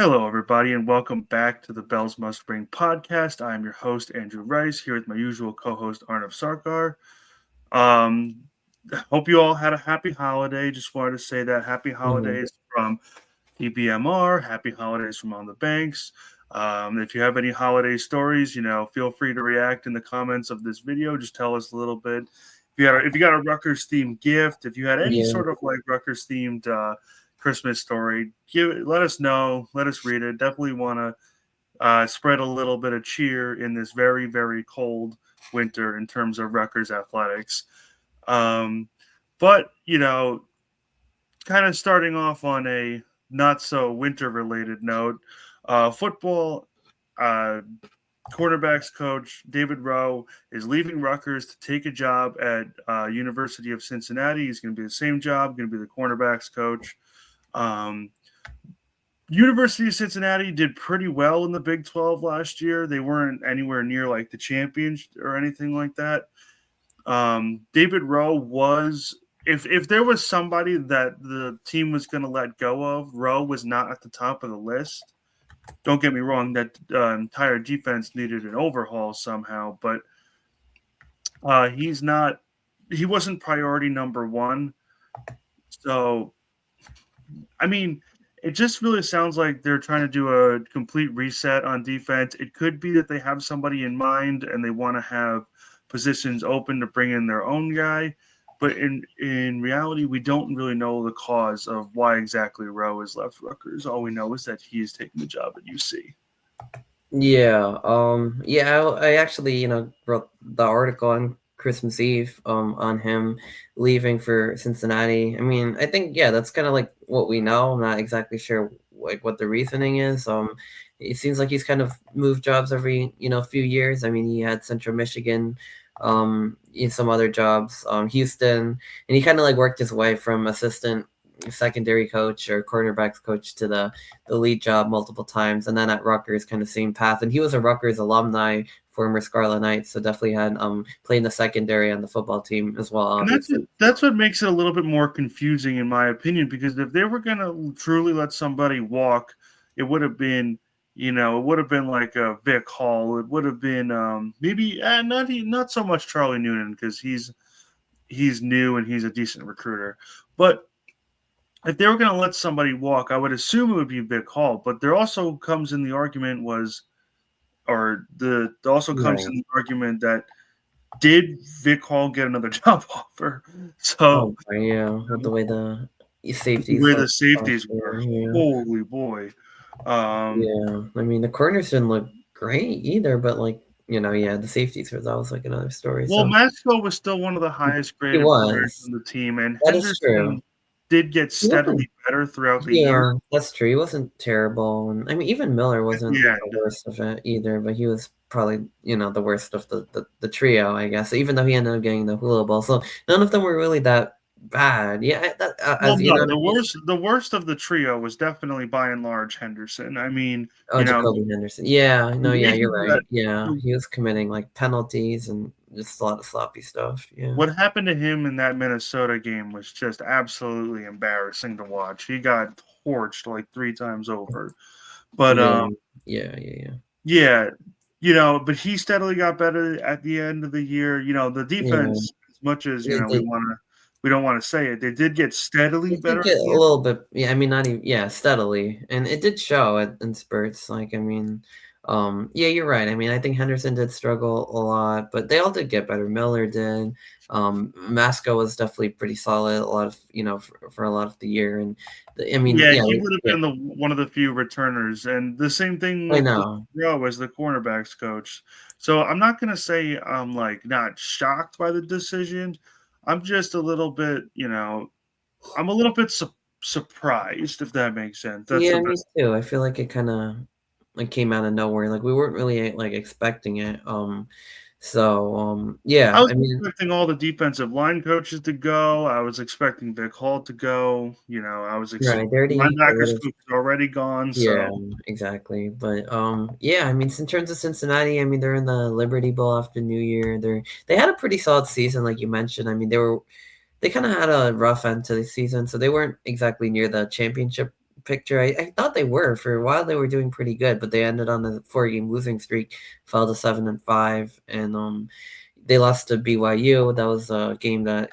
Hello, everybody, and welcome back to the Bells Must Ring podcast. I'm your host, Andrew Rice, here with my usual co-host, Arnav Sarkar. Um, Hope you all had a happy holiday. Just wanted to say that happy Mhm. holidays from TBMR, happy holidays from On the Banks. If you have any holiday stories, feel free to react in the comments of this video. Just tell us a little bit. If you got a Rutgers themed gift, if you had any Yeah, sort of like Rutgers themed Christmas story, let us know. Let us read it. Definitely want to spread a little bit of cheer in this very, very cold winter in terms of Rutgers athletics. Um, but kind of starting off on a not so winter related note, football uh, quarterbacks coach David Rowe is leaving Rutgers to take a job at University of Cincinnati. He's going to be the same job, going to be the cornerbacks coach. Um, University of Cincinnati did pretty well in the Big 12 last year. They weren't anywhere near like the champions or anything like that. David Rowe was, if there was somebody that the team was going to let go of, Rowe was not at the top of the list. Don't get me wrong, that entire defense needed an overhaul somehow, but he's not. He wasn't priority number one. So, I mean, it just really sounds like they're trying to do a complete reset on defense. It could be that they have somebody in mind and they want to have positions open to bring in their own guy. But in reality, we don't really know the cause of why exactly Rowe has left Rutgers. All we know is that he's taking the job at UC. I actually, wrote the article on Christmas Eve, on him leaving for Cincinnati. I mean, I think, yeah, that's kind of like what we know. I'm not exactly sure like what the reasoning is. It seems like he's kind of moved jobs every, few years. I mean, he had Central Michigan, in some other jobs, Houston, and he kind of like worked his way from assistant secondary coach or cornerbacks coach to the lead job multiple times, and then at Rutgers, kind of same path. And he was a Rutgers alumni, former Scarlet Knight, so definitely had played in the secondary on the football team as well, And that's obviously. that's what makes it a little bit more confusing, in my opinion, because if they were going to truly let somebody walk, it would have been, it would have been like a Vic Hall. It would have been maybe not so much Charlie Noonan because he's new and he's a decent recruiter. But if they were going to let somebody walk, I would assume it would be Vic Hall. But there also comes in the argument Right. in the argument that did Vic Hall get another job offer? So Oh, yeah, with the way the safeties where look the last safeties year, were, yeah. holy boy. Um, Yeah, I mean, the corners didn't look great either, but like, yeah, the safeties was always like another story. well, So Maxwell was still one of the highest he graded players was. on the team, and That is true. Henderson did get He wasn't. steadily better throughout the year Yeah, that's true. He wasn't terrible, and I mean, even Miller at wasn't the the end. worst of it either. But he was probably, the worst of the trio, I guess. Even though he ended up getting the Hula Bowl, so none of them were really that bad. Yeah, that Well, as you know no, what I mean. the worst of the trio was definitely by and large Henderson. I mean, Oh, Jacoby Henderson. Yeah, no, yeah, you're he got right. Yeah, he was committing like penalties and just a lot of sloppy stuff. Yeah. what happened to him in that Minnesota game was just absolutely embarrassing to watch. He got torched like three times over. But Yeah, yeah. yeah, but he steadily got better at the end of the year. The Yeah, defense, as much as it did. we don't want to say it, they did get steadily It did better get at a the end. little bit, yeah. I mean, not even, yeah, steadily, and it did show in spurts. Like, I mean, yeah, you're right. I mean, I think Henderson did struggle a lot, but they all did get better. Miller did. Masco was definitely pretty solid. A lot of, for a lot of the year, and I mean, Yeah, yeah, he would have yeah. been the one of the few returners, and the same thing I with know. Rowe as the cornerbacks coach. So I'm not gonna say I'm like not shocked by the decision. I'm just a little bit, I'm a little bit surprised, if that makes sense. That's the Yeah, me best. too. I feel like it kind of like came out of nowhere. Like we weren't really like expecting it. I Yeah. was I mean, expecting all the defensive line coaches to go. I was expecting Vic Hall to go. I was right. They already got rid linebackers of. coach is already gone. Yeah, So exactly. But yeah, I mean, in terms of Cincinnati, I mean, they're in the Liberty Bowl after New Year. They had a pretty solid season, like you mentioned. I mean, they kind of had a rough end to the season, so they weren't exactly near the championship picture. I thought they were for a while. They were doing pretty good, but they ended on a 4-game losing streak, fell to 7-5, and they lost to BYU. That was a game that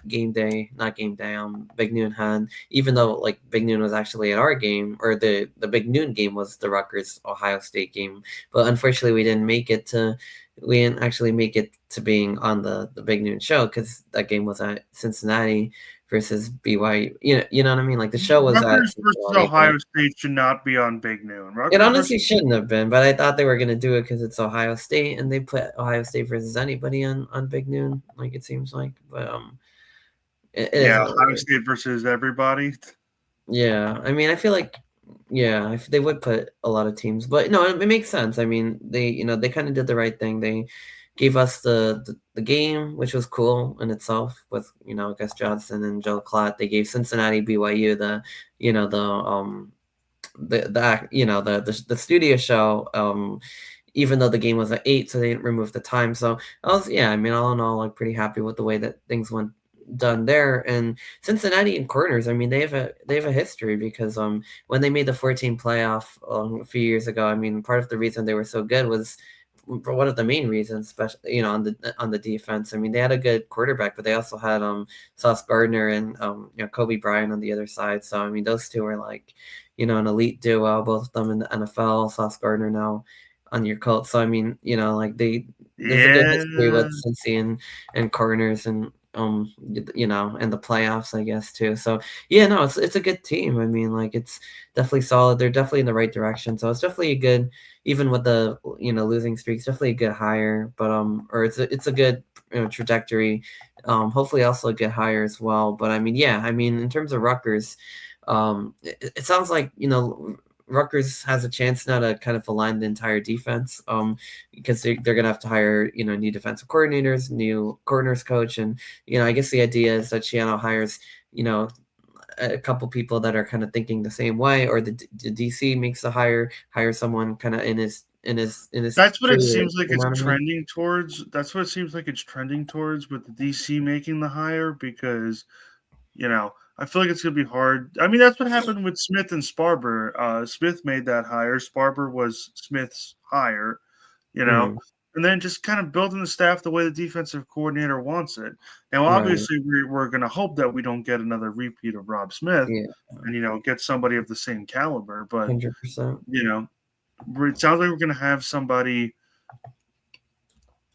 not game day. Big Noon had, even though like Big Noon was actually at our game, or the Big Noon game was the Rutgers Ohio State game. But unfortunately, we didn't actually make it to being on the Big Noon show because that game was at Cincinnati versus BYU. You know what I mean? Like the show was at Rutgers versus Cincinnati, but Ohio State should not be on Big Noon. it Rutgers honestly versus shouldn't have been, but I thought they were gonna do it because it's Ohio State, and they put Ohio State versus anybody on Big Noon, like it seems like. But it is yeah, what Ohio it is. State versus everybody. Yeah, I mean, I feel like if they would put a lot of teams, but no, it makes sense. I mean, they kind of did the right thing. They gave us the game, which was cool in itself with Gus Johnson and Joe Klatt. They gave Cincinnati BYU the studio show, even though the game was at 8, so they didn't remove the time. So I mean, all in all, like pretty happy with the way that things went done there. And Cincinnati and corners, I mean, they have a history because when they made the 14 playoff a few years ago, I mean, part of the reason they were so good was for one of the main reasons, especially on the defense. I mean, they had a good quarterback, but they also had Sauce Gardner and Kobe Bryant on the other side. So I mean, those two were like an elite duo, both of them in the NFL. Sauce Gardner now on your Colts. So I mean, like there's a good history with Yeah, Cincy and corners and and the playoffs, I guess too. So yeah, no, it's a good team. I mean, like it's definitely solid. They're definitely in the right direction. So it's definitely a good, even with the losing streaks, definitely a good hire. But or it's a good trajectory. Hopefully also a good hire as well. But I mean, yeah, I mean in terms of Rutgers, it sounds like Rutgers has a chance now to kind of align the entire defense, because they're gonna have to hire new defensive coordinators, new corners coach, and I guess the idea is that Shiano hires a couple people that are kind of thinking the same way, or the DC makes the hire someone kind of in his that's what it true, seems like you it's know what I mean? trending towards. That's what it seems like it's trending towards with the DC making the hire because I feel like it's gonna be hard. I mean, that's what happened with Smith and Sparber. Smith made that hire. Sparber was Smith's hire, you know, Mm, and then just kind of building the staff the way the defensive coordinator wants it. Now, right. obviously, we're going to hope that we don't get another repeat of Rob Smith Yeah. and, get somebody of the same caliber. But, 100%. it sounds like we're going to have somebody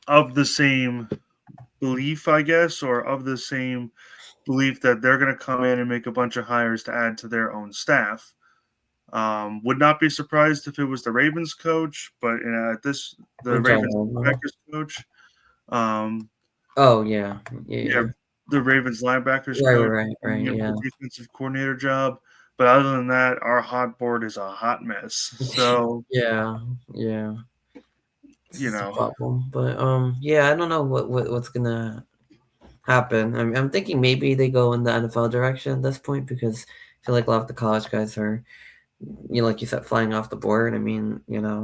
of the same belief, I guess, or of the same belief that they're going to come in and make a bunch of hires to add to their own staff. Would not be surprised if it was the Ravens coach, but the In Ravens general, no. linebackers coach. Um, Oh yeah, yeah, yeah. the Ravens linebackers Right, coach right, right, right. coming in for Yeah. the defensive coordinator job. But other than that, our hot board is a hot mess. So, Yeah, yeah. This you is the know, problem. But yeah, I don't know what's gonna happen. I'm thinking maybe they go in the NFL direction at this point because I feel like a lot of the college guys are, like you said, flying off the board. I mean,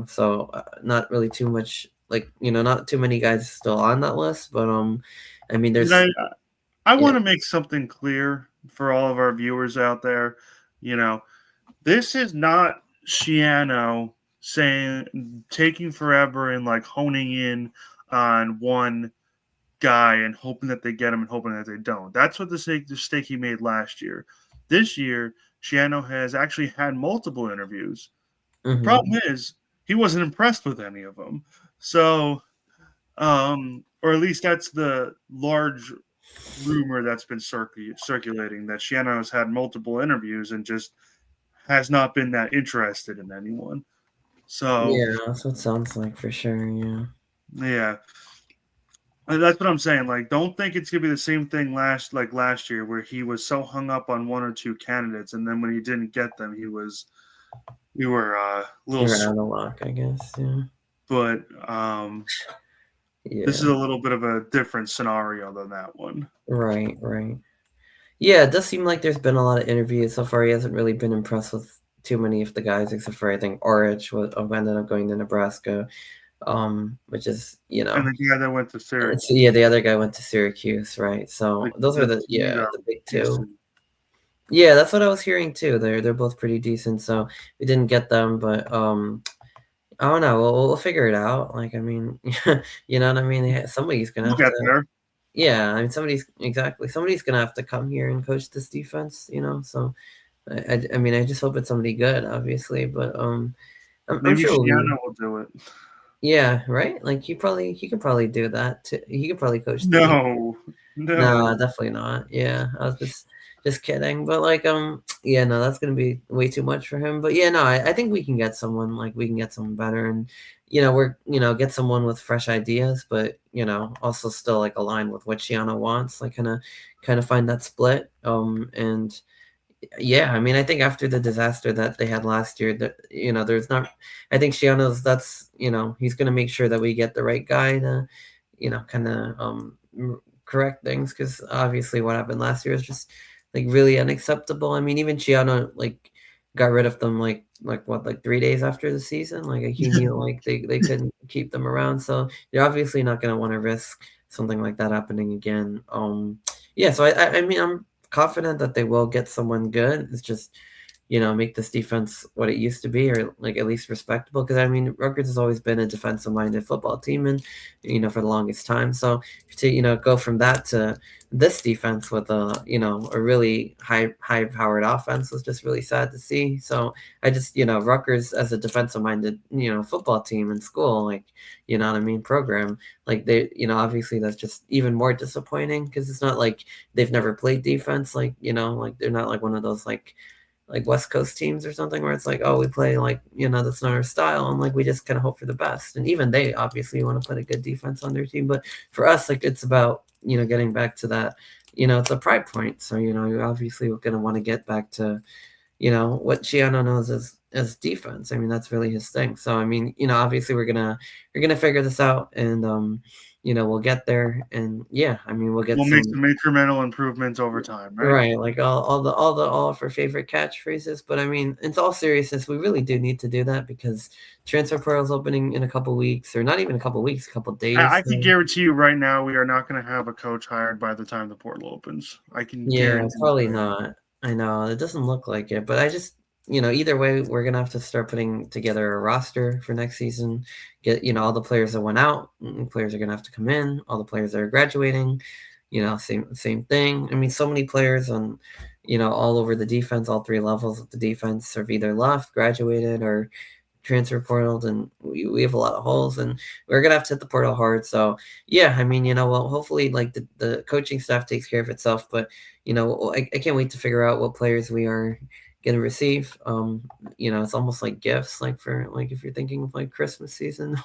so not really too much, like not too many guys still on that list. But I mean, and there's I yeah. want to make something clear for all of our viewers out there. You know, this is not Shiano saying taking forever and like honing in on one guy and hoping that they get him and hoping that they don't. That's what the mistake he made last year. This year, Shiano has actually had multiple interviews. Mm-hmm. Problem is, he wasn't impressed with any of them. So, or at least that's the large rumor that's been circulating that Shiano has had multiple interviews and just has not been that interested in anyone. So, Yeah, that's what it sounds like for sure. Yeah. yeah. That's what I'm saying. Like, don't think it's gonna be the same thing last year, where he was so hung up on one or two candidates, and then when he didn't get them, we were a little. You're out of luck, I guess. Yeah. But this is Yeah. a little bit of a different scenario than that one. Right. Right. Yeah, it does seem like there's been a lot of interviews so far. He hasn't really been impressed with too many of the guys, except for I think Orich ended up going to Nebraska, which is And the guy that went to Syracuse, yeah, the other guy went to Syracuse, right? So like those are the the team the big two. Houston. Yeah, that's what I was hearing too. They're both pretty decent, so we didn't get them, but I don't know. We'll figure it out. Like, I mean, you know what I mean? Somebody's gonna We'll have get to. there. Yeah, I mean, somebody's gonna have to come here and coach this defense. So I mean, I just hope it's somebody good, obviously, but I'm Maybe sure we'll be. Shiana will do it. Yeah, right. Like he could probably do that. He could probably coach the defense. No, No, no. definitely not. Yeah, I was just kidding. But like, yeah, no, that's gonna be way too much for him. But yeah, no, I think we can get someone like we can get someone better, and we're get someone with fresh ideas, but also still like aligned with what Shiano wants. Like kind of find that split. And yeah, I mean, I think after the disaster that they had last year, that there's not. I think Shiano's that's he's gonna make sure that we get the right guy to, kind of correct things, because obviously what happened last year is just like really unacceptable. I mean, even Shiano like got rid of them like 3 days after the season. Like he knew like they couldn't keep them around, so you're obviously not gonna want to risk something like that happening again. Yeah, so I mean I'm confident that they will get someone good. It's just, make this defense what it used to be, or like at least respectable. Because I mean, Rutgers has always been a defensive-minded football team, and for the longest time. So to go from that to this defense with a really high-powered offense was just really sad to see. So I just Rutgers as a defensive-minded football team in school, like what I mean, program, like they obviously that's just even more disappointing, because it's not like they've never played defense, like like they're not like one of those like West Coast teams or something where it's like, oh, we play like, that's not our style. And like, we just kind of hope for the best. And even they obviously want to put a good defense on their team. But for us, like, it's about, getting back to that, it's a pride point. So, you're obviously going to want to get back to, what Shiano knows as defense. I mean, that's really his thing. So, I mean, obviously we're going to figure this out, and, we'll get there. And yeah, I mean, we'll Make some incremental improvements over time, right? right, like all of our favorite catchphrases. But I mean, in all seriousness, we really do need to do that, because transfer portal is opening in a couple weeks, or not even a couple weeks, a couple days. I can guarantee you right now we are not going to have a coach hired by the time the portal opens. I can Yeah, guarantee probably that. not. I know it doesn't look like it, but I just either way, we're gonna have to start putting together a roster for next season. Get all the players that went out, players are gonna have to come in. All the players that are graduating, same thing. I mean, so many players on all over the defense, all three levels of the defense have either left, graduated, or transfer portal, and we have a lot of holes, and we're gonna have to hit the portal hard. So yeah, I mean, well, hopefully like the coaching staff takes care of itself, but I can't wait to figure out what players we are gonna receive. It's almost like gifts, like for like if you're thinking of like Christmas season.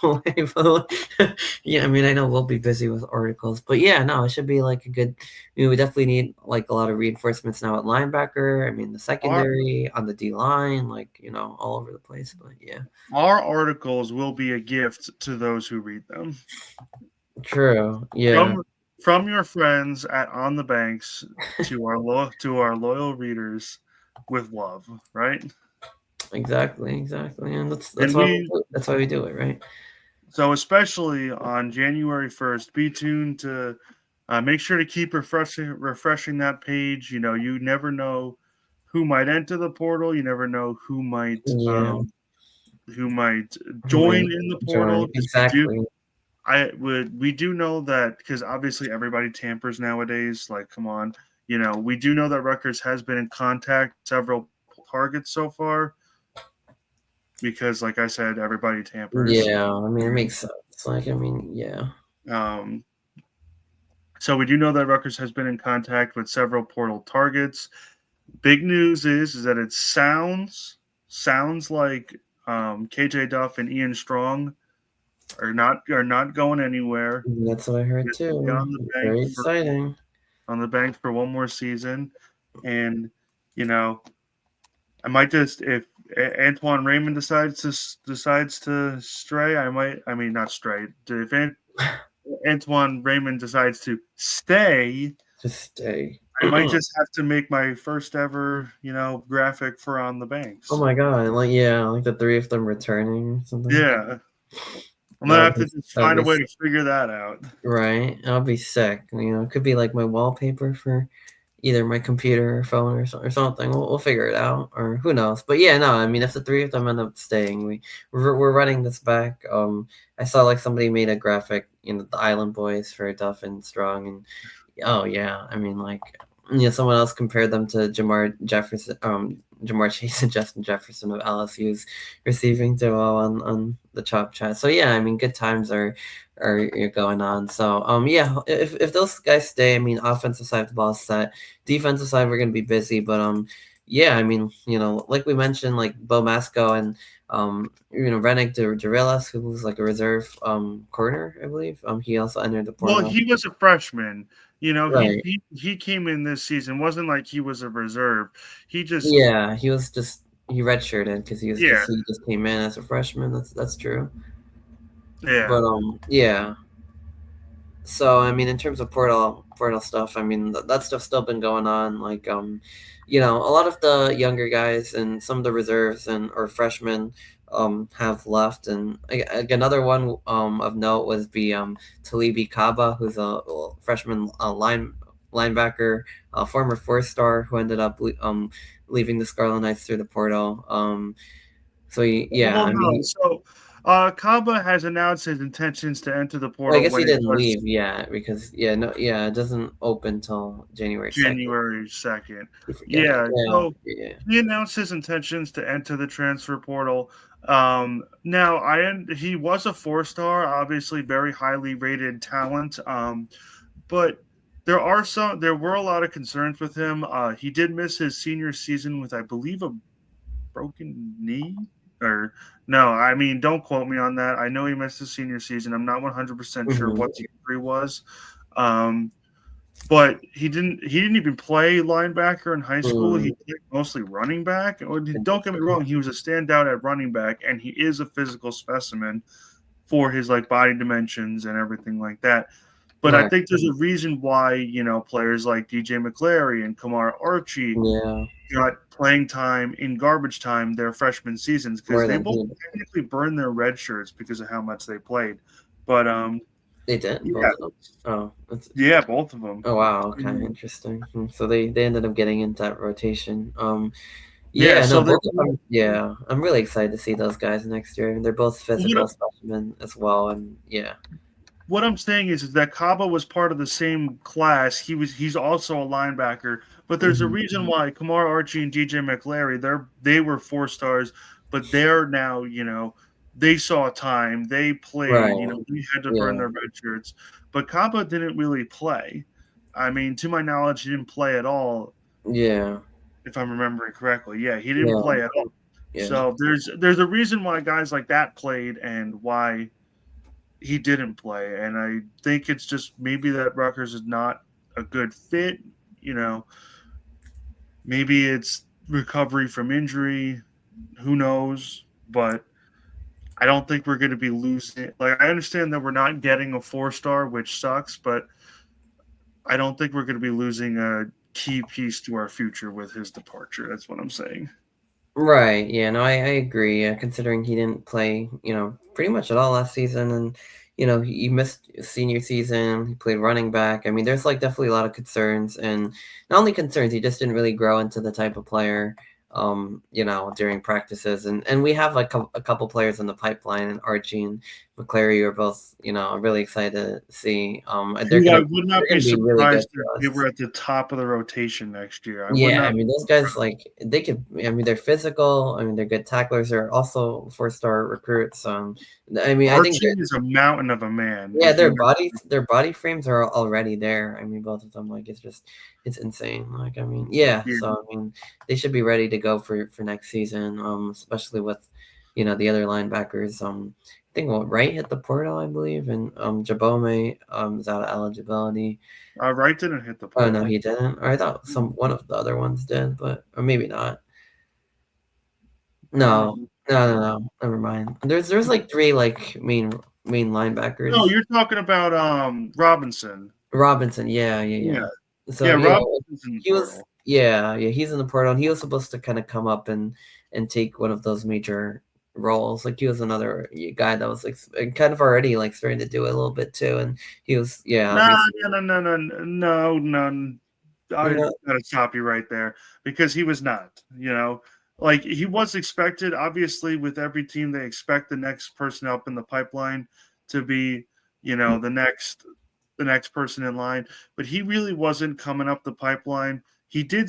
Yeah, I mean, I know we'll be busy with articles, but yeah, no, it should be like a good. We definitely need like a lot of reinforcements now at linebacker. I mean, the secondary, on the D line, like all over the place. But yeah, Our articles will be a gift to those who read them. true. Yeah, From your friends at On the Banks to our loyal readers, with love, right? exactly, and that's And why we do it, right? so especially on January 1st, be tuned to make sure to keep refreshing that page. You never know who might enter the portal. You never know who might Yeah, join in the portal. join exactly. We do know that, because obviously everybody tampers nowadays. Like, come on, we do know that Rutgers has been in contact with several targets so far, because, like I said, everybody tampers. Yeah, I mean, it makes sense. Like, I mean, yeah. So we do know that Rutgers has been in contact with several portal targets. Big news is that it sounds like KJ Duff and Ian Strong are not going anywhere. That's what I heard too. On the bank Very exciting. On the bank for one more season, and I might just, if Antoine Raymond decides to stray, I mean not stray. If Antoine Raymond decides to stay, Just stay. I might just have to make my first ever, graphic for On the Banks. Oh my god! Like, yeah, like the three of them returning or something. Yeah, I'm gonna have to just find a way to figure that out. Right, that'll be sick. It could be like my wallpaper for either my computer or phone or something. We'll figure it out, or who knows. But yeah, no, I mean, if the three of them end up staying, we're running this back. I saw like somebody made a graphic, the Island Boys for Duff and Strong, and oh yeah, I mean, like, someone else compared them to Jamar Chase and Justin Jefferson of LSU's receiving duo on the Chop Chat. So yeah, I mean, good times are going on. So yeah, if those guys stay, I mean, offensive side of the ball is set. Defensive side, we're gonna be busy, but yeah, I mean, like we mentioned, like Bo Masco and Rennick Durilas, who was like a reserve corner, I believe. He also entered the portal. Well, he was a freshman. Right. He came in this season. Wasn't like he was a reserve. He just He was just he redshirted because he just came in as a freshman. That's true. Yeah. But yeah. So I mean, in terms of portal stuff, I mean that stuff's still been going on. Like a lot of the younger guys and some of the reserves or freshmen have left, and another one of note was the Talibi Kaba, who's a freshman linebacker, former 4-star who ended up leaving the Scarlet Knights through the portal. So yeah, Well, I no. mean, So, Kaba has announced his intentions to enter the well, I portal guess when he it didn't was leave yet because it doesn't open till January 2nd. January 2nd. You forget it. Yeah. So Yeah. he announced his intentions to enter the transfer portal. Now he was a 4-star, obviously very highly rated talent. But there were a lot of concerns with him. He did miss his senior season with, I believe, a broken knee. Or no, I mean, don't quote me on that. I know he missed his senior season. I'm not 100% sure Mhm. what the injury was. But he didn't even play linebacker in high school. He played mostly running back. Don't get me wrong, he was a standout at running back, and he is a physical specimen for his like body dimensions and everything like that. But I Right. think there's a reason why, players like DJ McClary and Kamar Archie Yeah. got playing time in garbage time their freshman seasons, because More they than both he. technically burned their red shirts because of how much they played. But They did yeah, both of them. Oh, yeah, both of them. oh wow. Okay, interesting. So they ended up getting into that rotation. Yeah, Yeah, no, so they're both of them. Yeah, I'm really excited to see those guys next year. They're both physical specimen as well, and yeah. what I'm saying is that Kaba was part of the same class. He's also a linebacker, but there's a reason why Kamar Archie and DJ McClary, they were 4-stars, but they're now, they saw time, they played, Right. we had to burn Yeah. their red shirts. But Kaba didn't really play. I mean, to my knowledge, he didn't play at all, Yeah. if I'm remembering correctly. Yeah, he didn't Yeah. play at all. Yeah. So there's a reason why guys like that played and why he didn't play. And I think it's just maybe that Rutgers is not a good fit. Maybe it's recovery from injury. Who knows? But I don't think we're going to be losing. Like, I understand that we're not getting a 4-star, which sucks, but I don't think we're going to be losing a key piece to our future with his departure. That's what I'm saying. Right. Yeah. No, I agree. Considering he didn't play, pretty much at all last season, and he missed senior season. He played running back. I mean, there's like definitely a lot of concerns, and not only concerns, he just didn't really grow into the type of player, during practices, and we have like a couple players in the pipeline, and Archie and McClary are both, really excited to see. I would not be be really good surprised for if they us. were at the top of the rotation next year. I would Yeah, I not. mean, those guys, like, they could, I mean, they're physical. I mean, they're good tacklers. They're also 4-star recruits. I mean, I think Archie is a mountain of a man. yeah, If you their body frames are already there. I mean, both of them, like, it's insane. Like, I mean, yeah. yeah. So, I mean, they should be ready to go for next season. Especially with, the other linebackers. I think Wright hit the portal, I believe, and Jabome is out of eligibility. Wright didn't hit the Oh no, portal. he didn't. Or I thought one of the other ones did, but or maybe not. No, no. Never mind. There's like three like main No, linebackers. you're talking about Robinson. Robinson, yeah. Yeah, yeah, So yeah, Robinson's in the he was portal. he's in the portal. And he was supposed to kind of come up and take one of those major roles. Like he was another guy that was like kind of already like starting to do it a little bit too. And he was No, obviously no. gotta stop you right there because he was not. Like he was expected. Obviously, with every team, they expect the next person up in the pipeline to be, the next person in line. But he really wasn't coming up the pipeline. He did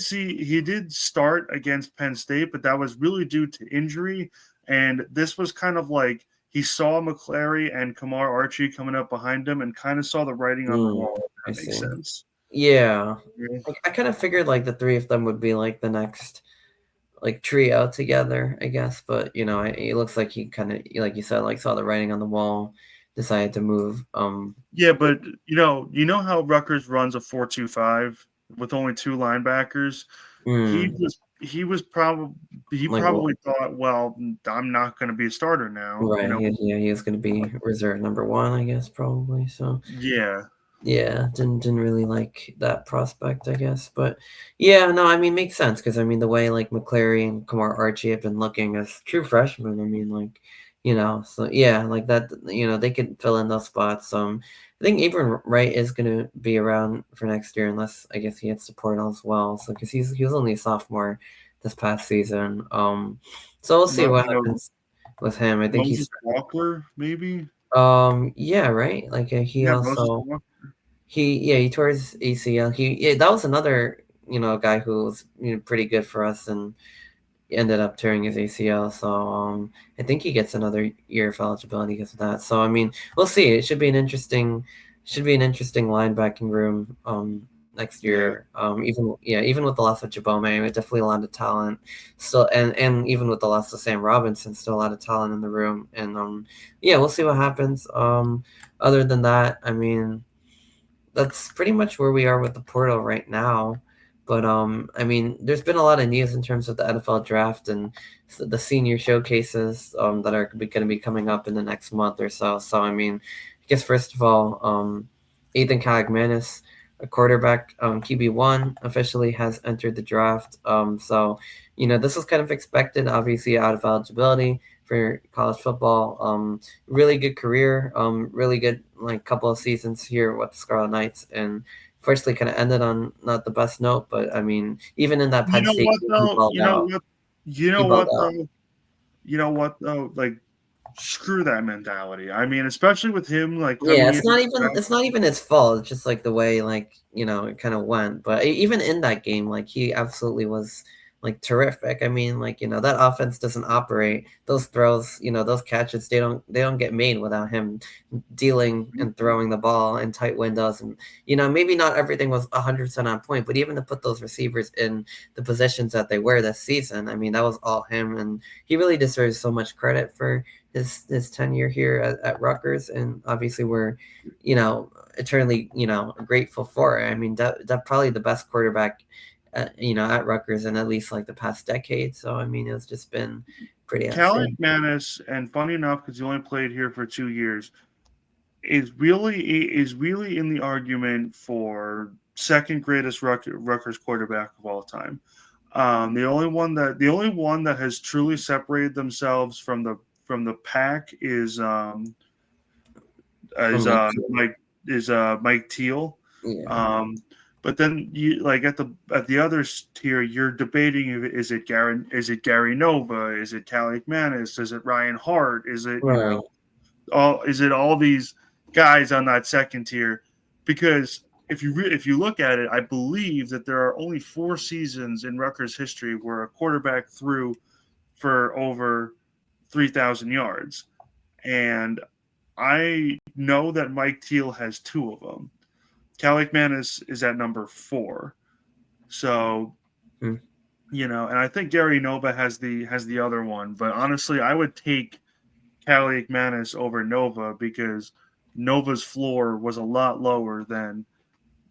start against Penn State, but that was really due to injury. And this was kind of like he saw McClary and Kamar Archie coming up behind him and kind of saw the writing on the wall. If that makes sense. Yeah. I kind of figured like the three of them would be like the next like trio together, I guess. But it looks like he kind of, like you said, like saw the writing on the wall, decided to move. Yeah, but you know how Rutgers runs a 4-2-5 with only two linebackers. He probably thought, well, I'm not going to be a starter now. Right. He was going to be reserve number 1, I guess, probably. So yeah, didn't really like that prospect, I guess. But yeah, no, I mean, makes sense because I mean the way like McClary and Kamar Archie have been looking as true freshmen. I mean, like so yeah, like that. They could fill in those spots. I think Abram Wright is going to be around for next year, unless I guess he hits the portal as well. So because he was only a sophomore this past season. So we'll see what happens with him. I think he's Walker, maybe. Yeah, right. Like he also he tore his ACL. That was another guy who was pretty good for us and ended up tearing his ACL. So I think he gets another year of eligibility because of that. So I mean, we'll see. It should be an interesting linebacking room next year. Even with the loss of Jabome, definitely a lot of talent still, and even with the loss of Sam Robinson, still a lot of talent in the room. And we'll see what happens. Other than that, I mean, that's pretty much where we are with the portal right now. But I mean, there's been a lot of news in terms of the NFL draft and the senior showcases that are going to be coming up in the next month or so. So I mean, I guess first of all, Ethan Kalagmanis, a quarterback, QB1, officially has entered the draft. So this was kind of expected, obviously out of eligibility for college football. Really good career. Really good couple of seasons here with the Scarlet Knights, and unfortunately kind of ended on not the best note. But I mean, even in that Penn State, you know what though, like screw that mentality. I mean, especially with him, like it's not even his fault. It's just like the way it kind of went. But even in that game, like he absolutely was like terrific. I mean, that offense doesn't operate. Those throws, those catches, they don't get made without him dealing and throwing the ball in tight windows. And maybe not everything was 100% on point, but even to put those receivers in the positions that they were this season, I mean, that was all him, and he really deserves so much credit for his tenure here at Rutgers. And obviously we're eternally grateful for it. I mean, that probably the best quarterback at Rutgers in at least like the past decade. So I mean, it's just been pretty outstanding. Kalagmanis, and funny enough, because he only played here for 2 years, is really in the argument for second greatest Rutgers quarterback of all time. The only one that has truly separated themselves from the pack is Mike Teal. Yeah. But then you like at the other tier, you're debating is it Gary Nova, is it Kalagmanis, is it Ryan Hart, is it all these guys on that second tier? Because if you look at it, I believe that there are only 4 seasons in Rutgers history where a quarterback threw for over 3,000 yards, and I know that Mike Teal has 2 of them. Kalagmanis is at number 4. So, and I think Gary Nova has the other one. But honestly, I would take Kalagmanis over Nova because Nova's floor was a lot lower than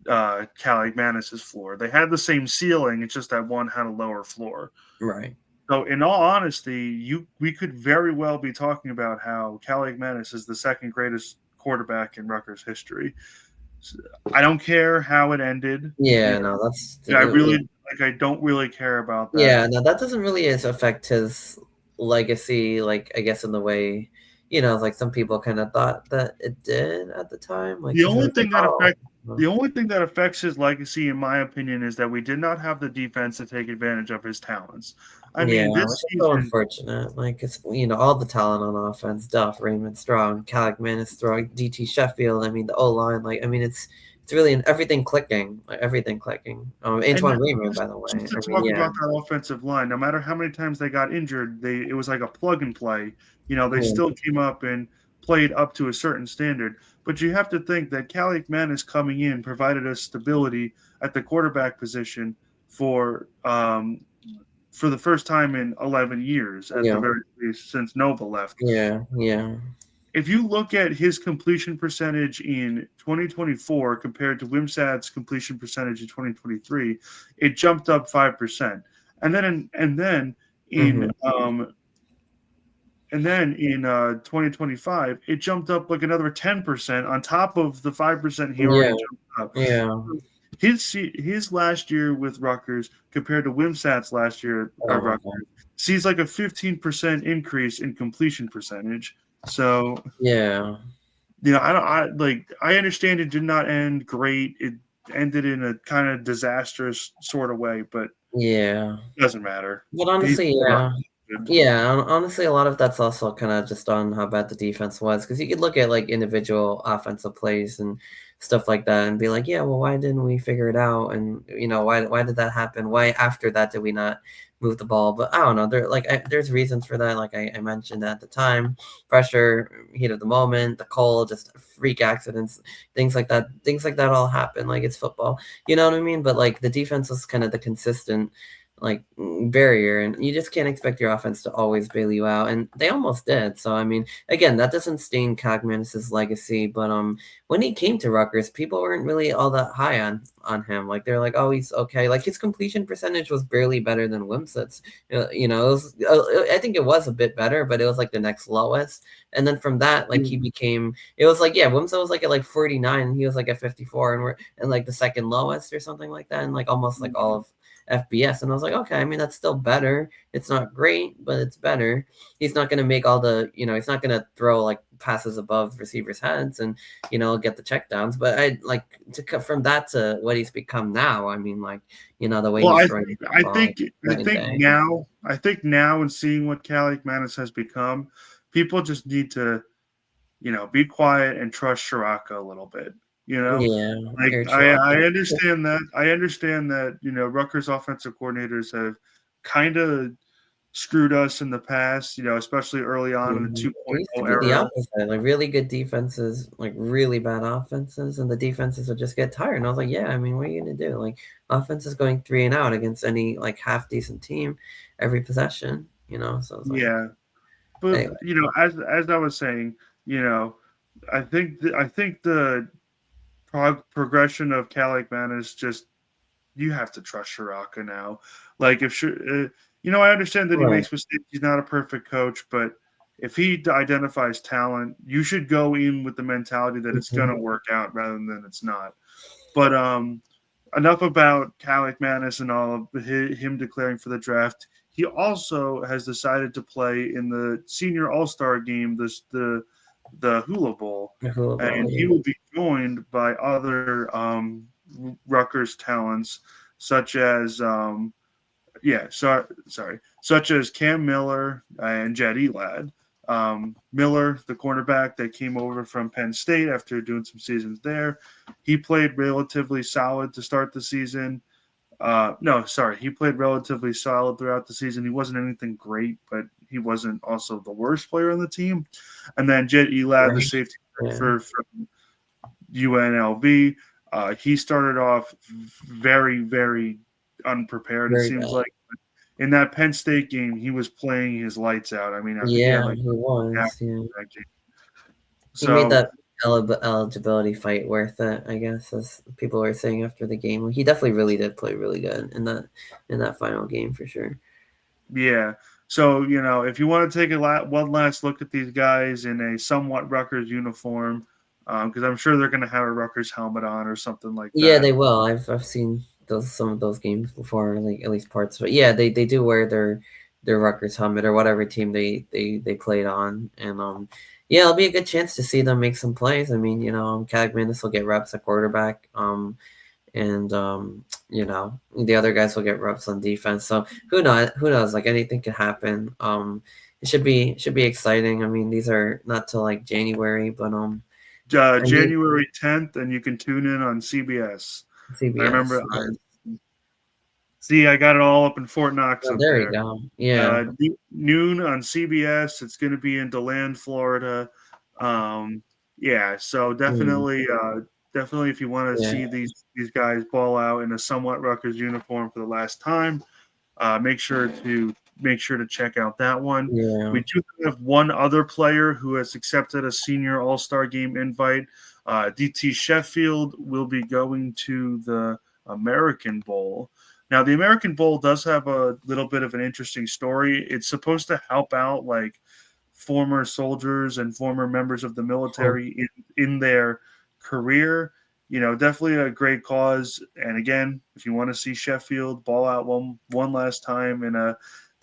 Kalagmanis' floor. They had the same ceiling. It's just that one had a lower floor. Right. So, in all honesty, we could very well be talking about how Kalagmanis is the second greatest quarterback in Rutgers history. I don't care how it ended. Yeah, no, that's. I don't really care about that. Yeah, no, that doesn't really affect his legacy. Like, I guess in the way like some people kind of thought that it did at the time. Like The 'cause it only was like, thing that oh, affects his legacy, in my opinion, is that we did not have the defense to take advantage of his talents. I yeah, mean, which this is so season, unfortunate. Like it's all the talent on offense, Duff, Raymond Strong, Calic Manis throwing, DT Sheffield. I mean the O line, it's really everything clicking, like everything clicking. and Antoine Raymond, by the way. just to I mean, talk yeah, about that offensive line, no matter how many times they got injured, it was like a plug and play. They yeah, still came up and played up to a certain standard. But you have to think that Calic Manis coming in provided us stability at the quarterback position for the first time in 11 years, at the yeah, very least, since Nova left. yeah, yeah, If you look at his completion percentage in 2024 compared to Wimsatt's completion percentage in 2023, it jumped up 5%. And then in mm-hmm. 2025, it jumped up like another 10% on top of the 5% he Yeah, already jumped up. yeah. His last year with Rutgers compared to Wimsatt's last year Oh at my Rutgers God. sees like a 15% increase in completion percentage. So Yeah, I understand it did not end great. It ended in a kind of disastrous sort of way, but yeah. it doesn't matter. But He's honestly, yeah. good. Yeah, honestly, a lot of that's also kind of just on how bad the defense was, because you could look at like individual offensive plays and stuff like that, and be like, yeah, well, why didn't we figure it out? And why did that happen? Why after that did we not move the ball? But I don't know. There's reasons for that. Like I mentioned at the time, pressure, heat of the moment, the cold, just freak accidents, things like that. Things like that all happen. Like it's football, you know what I mean? But like the defense was kind of the consistent barrier, and you just can't expect your offense to always bail you out, and they almost did. So I mean, again, that doesn't stain Cogmanus's legacy, but when he came to Rutgers, people weren't really all that high on him. Like they're like, oh, he's okay. Like his completion percentage was barely better than Wimsett's. I think it was a bit better, but it was like the next lowest. And then from that, like he became, it was like, yeah, Wimsett was like at like 49, and he was like at 54, and we're and like the second lowest or something like that, and like almost like all of FBS. And I was like, okay, I mean, that's still better. It's not great, but it's better. He's not going to make all the, he's not going to throw like passes above receivers' heads and, get the checkdowns. But I like to cut from that to what he's become now. I mean, like, the way Well, he's throwing the ball, like, I night and think day. now, and seeing what Calic Manis has become, people just need to, be quiet and trust Shiraka a little bit. Yeah, Like Eric I Chirac. understand that. I understand that, Rutgers offensive coordinators have kind of screwed us in the past, especially early on in the Mhm. It used to 2.0 be the era. opposite, like really good defenses, like really bad offenses, and the defenses would just get tired. And I was like, yeah, I mean, what are you gonna do? Like, offense is going 3-and-out against any like half decent team every possession. So it's like, Yeah. But anyway, as I was saying, you know, I think the progression of Calic Man is just, you have to trust Shiraka now. Like I understand that he right. makes mistakes. He's not a perfect coach, but if he identifies talent, you should go in with the mentality that it's going Mhm. to work out rather than it's not. But enough about Calic Manis and all of him declaring for the draft. He also has decided to play in the senior all-star game, the Hula Bowl, Hula Bowl, and he yeah. will be joined by other Rutgers talents such as such as Cam Miller and Jed Elad. Miller, the cornerback that came over from Penn State after doing some seasons there, he played relatively solid to start the season. He played relatively solid throughout the season. He wasn't anything great, but he wasn't also the worst player on the team. And then Jed Elad, the Right. safety Yeah. from UNLV, he started off very, very unprepared. It Very seems bad. like in that Penn State game, he was playing his lights out. I mean, I think he had Yeah, like he was. Yeah. that game. He made So that eligibility fight worth it, I guess, as people were saying after the game. He definitely really did play really good in that final game for sure. yeah. So if you want to take one last look at these guys in a somewhat Rutgers uniform, because I'm sure they're going to have a Rutgers helmet on or something like Yeah, that. they will. I've seen some of those games before, like at least parts. But yeah, they do wear their Rutgers helmet or whatever team they played on, and Yeah, it'll be a good chance to see them make some plays. I mean, Cagmanis will get reps at quarterback. And the other guys will get reps on defense. So who knows? Like anything can happen. It should be exciting. I mean, these are not till like January, but I mean January 10th, and you can tune in on CBS. I CBS. remember. Yeah. See, I got it all up in Fort Knox Oh, up there you there. go. Yeah. Noon on CBS. It's going to be in DeLand, Florida. Yeah, so Mm, definitely, if you want to yeah. see these guys ball out in a somewhat Rutgers uniform for the last time, make sure to check out that one. Yeah. We do have one other player who has accepted a senior All-Star game invite. DT Sheffield will be going to the American Bowl. Now, the American Bowl does have a little bit of an interesting story. It's supposed to help out like former soldiers and former members of the Oh, military in their career. Definitely a great cause. And again, if you want to see Sheffield ball out one last time in a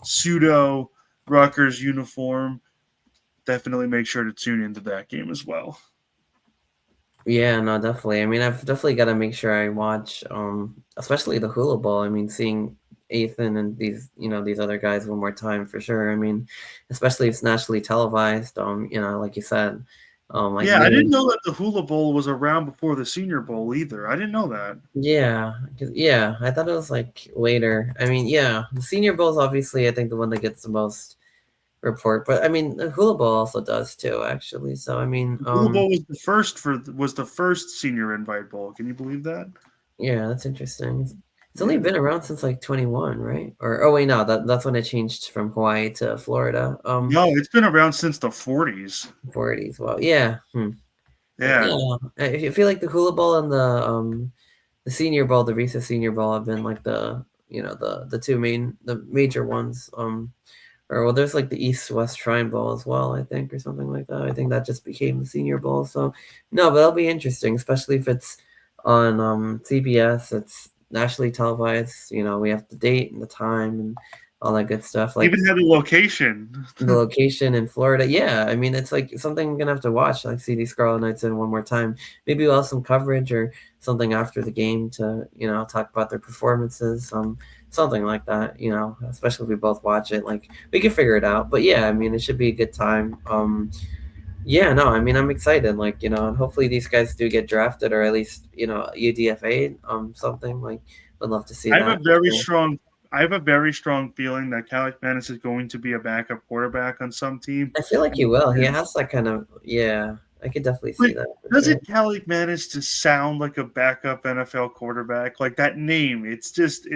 pseudo Rutgers uniform, definitely make sure to tune into that game as well. yeah, no, definitely. I mean, I've definitely got to make sure I watch, especially the Hula Bowl. I mean, seeing Ethan and these other guys one more time for sure. I mean, especially if it's nationally televised. Like you said, like Yeah, I didn't noon. know that the Hula Bowl was around before the Senior Bowl either. I didn't know that. Yeah, yeah, I thought it was like later. I mean, yeah, the Senior Bowl is obviously I think the one that gets the most report, but I mean, the Hula Bowl also does too, actually. So I mean, The Hula Bowl was the first Senior Invite Bowl. Can you believe that? yeah, that's interesting. It's only Yeah. been around since like 21, right? Or oh wait, no, that's when it changed from Hawaii to Florida. No, it's been around since the 40s. 40s. Well, yeah. Yeah. Yeah. I feel like the Hula Bowl and the Senior Bowl, the recent Senior Bowl have been like the two the major ones. Or well, there's like the East-West Shrine Bowl as well, I think, or something like that. I think that just became the Senior Bowl. So no, but that'll be interesting, especially if it's on CBS. It's nationally televised. We have the date and the time and all that good stuff. Like Even had a location. the location in Florida. Yeah, I mean, it's like something I'm gonna have to watch. Like see these Scarlet Knights in one more time. Maybe we'll have some coverage or something after the game to talk about their performances. Something like that. Especially if we both watch it. Like we can figure it out. But yeah, I mean, it should be a good time. Yeah, no, I mean, I'm excited. Like and hopefully these guys do get drafted or at least UDFA something like. Would love to see I have a that. very strong I have a very strong feeling that Calic Manis is going to be a backup quarterback on some team. I feel like he will. He has that kind of yeah. I could definitely But see that for sure. doesn't Calic manage to sound like a backup NFL quarterback? Like that name, it's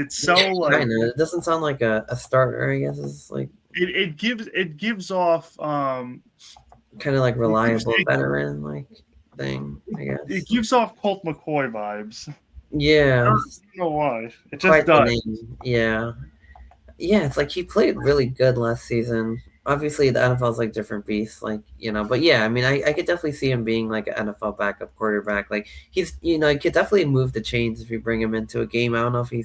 so Yeah, like kind of. It doesn't sound like a starter. I guess it's like it gives off kind of like it gives reliable it, veteran like thing. I it guess. gives off Colt McCoy vibes. I Yeah, don't know why. It just quite the does. name. Yeah, yeah. It's like he played really good last season. Obviously, the NFL is like different beasts, like But yeah, I mean, I could definitely see him being like an NFL backup quarterback. Like he's, he could definitely move the chains if you bring him into a game. I don't know if he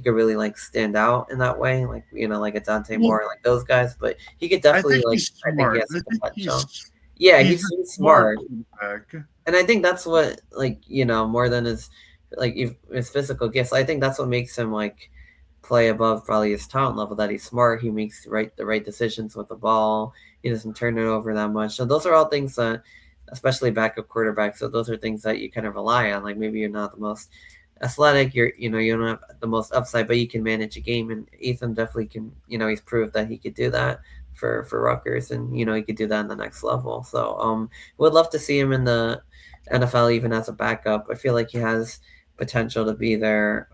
could really like stand out in that way, like like a Dante Well, Moore, like those guys. But he could I definitely think like. he's I think he smart. has I some think potential. he's Yeah, he's a he's smart smart, quarterback. and I think that's what like more than his like his physical gifts. I think that's what makes him like play above probably his talent level. That he's smart. He makes the right decisions with the ball. He doesn't turn it over that much. So those are all things that, especially backup quarterbacks. So those are things that you kind of rely on. Like maybe you're not the most athletic. You don't have the most upside, but you can manage a game. And Ethan definitely can. He's proved that he could do that for Rutgers, and he could do that in the next level. So would love to see him in the NFL even as a backup. I feel like he has potential to be there.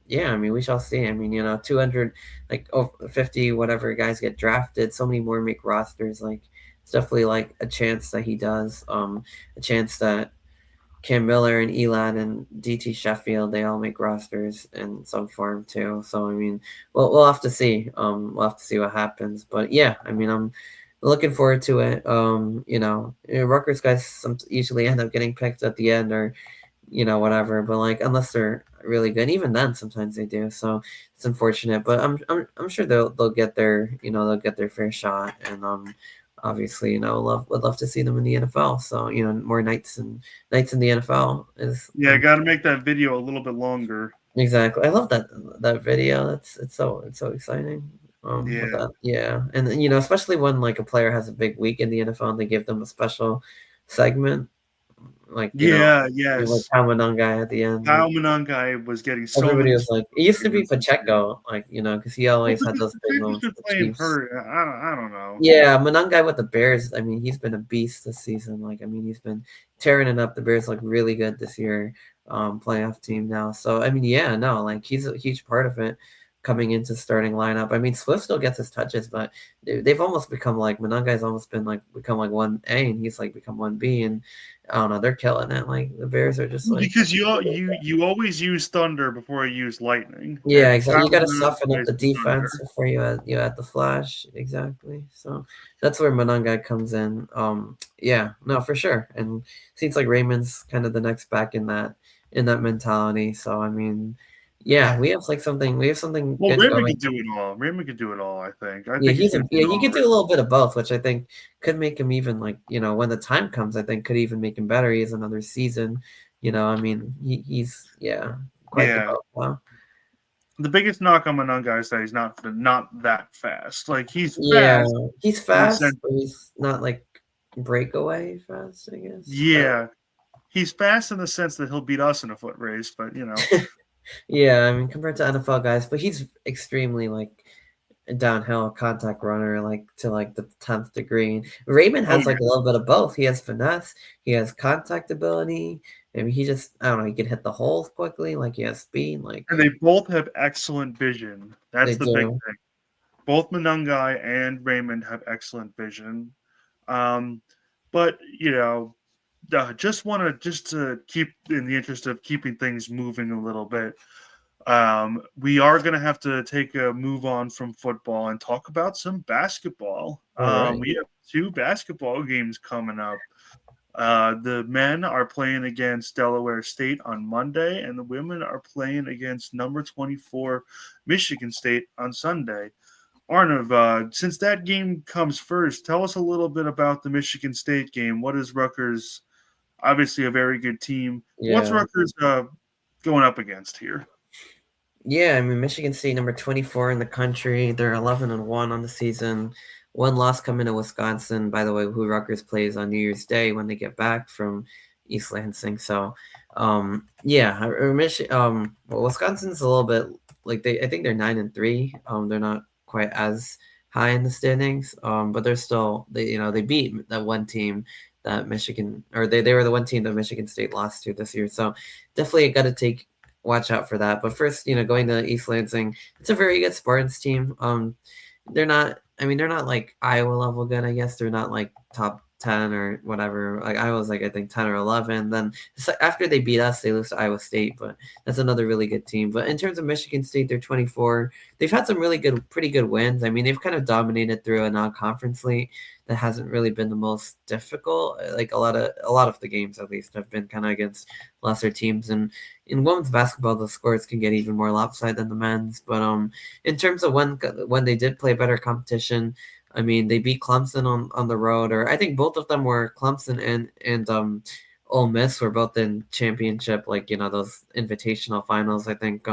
Yeah, I mean, we shall see. I mean, 200, like over 50, whatever guys get drafted, so many more make rosters. Like, it's definitely like a chance that he does. A chance that Cam Miller and Elad and DT Sheffield, they all make rosters in some form too. So I mean, we'll have to see. We'll have to see what happens. But yeah, I mean, I'm looking forward to it. Rutgers guys usually end up getting picked at the end or whatever. But like, unless they're really good, even then, sometimes they do. So it's unfortunate. But I'm sure they'll get their they'll get their fair shot. And obviously, would love to see them in the NFL. So, more nights in the NFL is Yeah, got to make that video a little bit longer. exactly. I love that video. It's so exciting. With Yeah. that, yeah, and especially when like a player has a big week in the NFL and they give them a special segment, like Yeah, like yes. Palmanungai at the end. Kyle Monangai was getting so Everybody many was like, it used to be against the Chiefs. Pacheco, like because he Well, always had because those big Pacheco's moments been with the playing Chiefs. hurt. I don't know. Yeah, Monangai with the Bears. I mean, he's been a beast this season. Like, I mean, he's been tearing it up. The Bears look really good this year. Playoff team now. So I mean, yeah, no, like he's a huge part of it coming into starting lineup. I mean, Swift still gets his touches, but they've almost become like Monangai's almost been like become like 1A, and he's like become 1B, and I don't know, they're killing it. Like the Bears are just like Because you always use thunder before you use lightning, yeah, and exactly. You Kyle got to soften up Monangai is the defense thunder. before you add the flash. Exactly. So that's where Monangai comes in. Yeah, no, for sure. And seems like Raymond's kind of the next back in that mentality. So I mean, yeah, we have something Well, good Raymond going. can do it all. Raymond can do it all. I think. I Yeah, think he's going to do it he all could do a little bit of both, which I think could make him even like when the time comes, I think could even make him better. He has another season. I mean, he's quite the Yeah. both. Wow. The biggest knock on Monangai is that he's not that fast. Like he's Yeah, fast he's in the fast, sense. but he's not like breakaway fast, I guess. Yeah, he's fast in the sense that he'll beat us in a foot race, but Yeah, I mean compared to NFL guys, but he's extremely like a downhill contact runner, like to like the 10th degree. Raymond oh has like a little bit of both. He has finesse, he has contact ability. I mean, he just I don't know, he can hit the holes quickly, like he has speed, like and they both have excellent vision. they That's the big do. thing. Both Monangai and Raymond have excellent vision. Um, but just want to just to keep in the interest of keeping things moving a little bit. We are going to have to take a move on from football and talk about some basketball. All right. We have 2 basketball games coming up. The men are playing against Delaware State on Monday, and the women are playing against number 24 Michigan State on Sunday. Arnav, since that game comes first, tell us a little bit about the Michigan State game. What is Rutgers? Obviously, a very good team. What's Yeah. Rutgers going up against here? Yeah, I mean Michigan State number 24 in the country. They're 11-1 on the season. One loss coming to Wisconsin, by the way, who Rutgers plays on New Year's Day when they get back from East Lansing. So, yeah, well, Wisconsin's a little bit like I think they're 9-3. They're not quite as high in the standings, but they're still they beat that one team that Michigan or they were the one team that Michigan State lost to this year. So definitely got to watch out for that. But first, going to East Lansing, it's a very good Spartans team. They're not. I mean, they're not like Iowa level good. I guess they're not like top 10 or whatever. Like Iowa's like I think 10 or 11. Then after they beat us, they lose to Iowa State. But that's another really good team. But in terms of Michigan State, they're 24. They've had some pretty good wins. I mean, they've kind of dominated through a non-conference league that hasn't really been the most difficult. Like a lot of the games at least have been kind of against lesser teams. And in women's basketball, the scores can get even more lopsided than the men's. But in terms of when they did play better competition, I mean they beat Clemson on the road, or I think both of them were Clemson and Ole Miss were both in championship, like those invitational finals. I think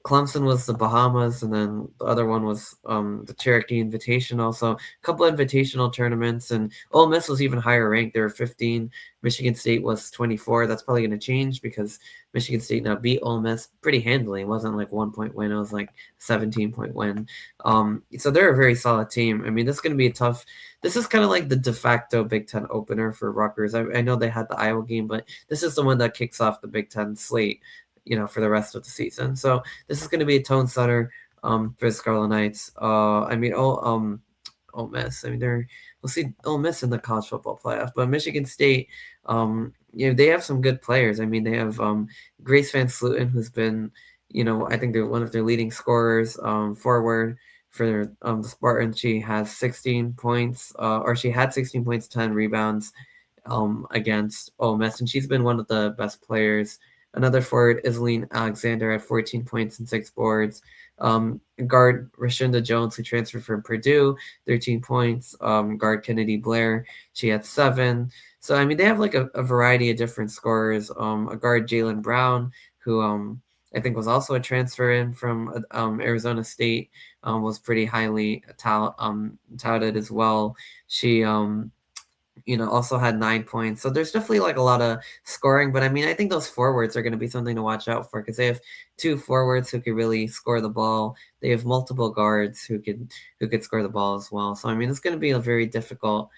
Clemson was the Bahamas, and then the other one was the Cherokee Invitational. So a couple invitational tournaments, and Ole Miss was even higher ranked. They were 15. Michigan State was 24. That's probably going to change because Michigan State now beat Ole Miss pretty handily. It wasn't like 1 point win. It was like 17-point win. So they're a very solid team. I mean, this is going to be a tough. This is kind of like the de facto Big Ten opener for Rutgers. I know they had the Iowa game, but this is the one that kicks off the Big Ten slate, for the rest of the season. So this is going to be a tone setter for the Scarlet Knights. I mean, Ole Miss. I mean, we'll see Ole Miss in the college football playoff, but Michigan State, they have some good players. I mean, they have Grace Van Sluten, who's been, I think they're one of their leading scorers forward for the Spartans. She has 16 points, or she had 16 points, 10 rebounds against Ole Miss, and she's been one of the best players. Another forward, Isleen Alexander, at 14 points and 6 boards. Guard Rashunda Jones, who transferred from Purdue, 13 points. Guard Kennedy Blair, she had 7. So I mean, they have like a variety of different scorers. A guard Jalen Brown, who I think was also a transfer in from Arizona State, was pretty highly touted as well. She also had 9 points. So there's definitely like a lot of scoring. But I mean, I think those forwards are going to be something to watch out for because they have 2 forwards who could really score the ball. They have multiple guards who could score the ball as well. So I mean, it's going to be a very difficult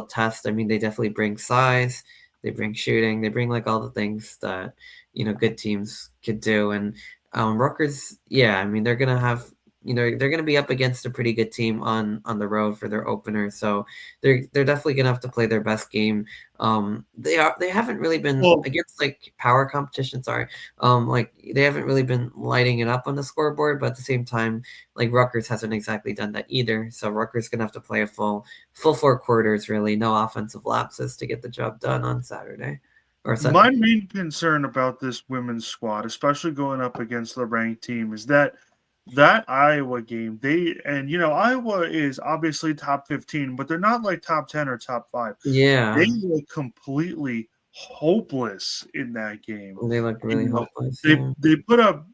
test. I mean, they definitely bring size, they bring shooting, they bring like all the things that good teams could do. And Rutgers, yeah, I mean, they're gonna have they're going to be up against a pretty good team on the road for their opener, so they're definitely going to have to play their best game. They haven't really been against like power competition. Sorry, like they haven't really been lighting it up on the scoreboard, but at the same time, like Rutgers hasn't exactly done that either. So Rutgers going to have to play a full 4 quarters, really, no offensive lapses to get the job done on Saturday. My main concern about this women's squad, especially going up against the ranked team, is that Iowa game, Iowa is obviously top 15, but they're not like top 10 or top 5. Yeah. They look completely hopeless in that game. They look really hopeless. They put up,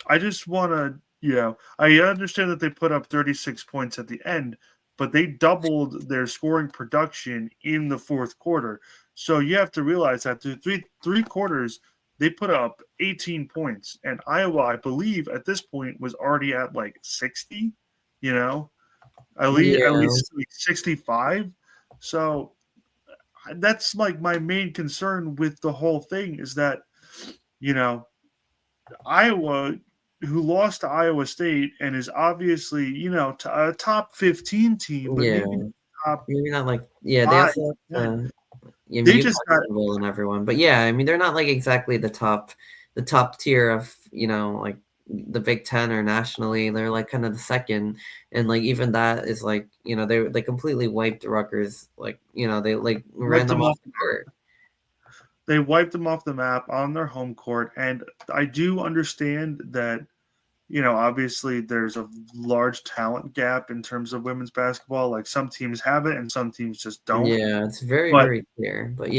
I just want to, I understand that they put up 36 points at the end, but they doubled their scoring production in the fourth quarter. So you have to realize that through three quarters, they put up 18 points, and Iowa, I believe, at this point was already at like 60, at least like 65. So that's like my main concern with the whole thing is that, Iowa, who lost to Iowa State and is obviously, a top 15 team, but maybe not like, they also they just got in everyone, but I mean, they're not like exactly the top tier of like the Big Ten or nationally. They're like kind of the second, and like even that is like they completely wiped Rutgers. Like they like ran them off the court. They wiped them off the map on their home court, and I do understand that. Obviously there's a large talent gap in terms of women's basketball. Like some teams have it and some teams just don't. Yeah, it's very clear. But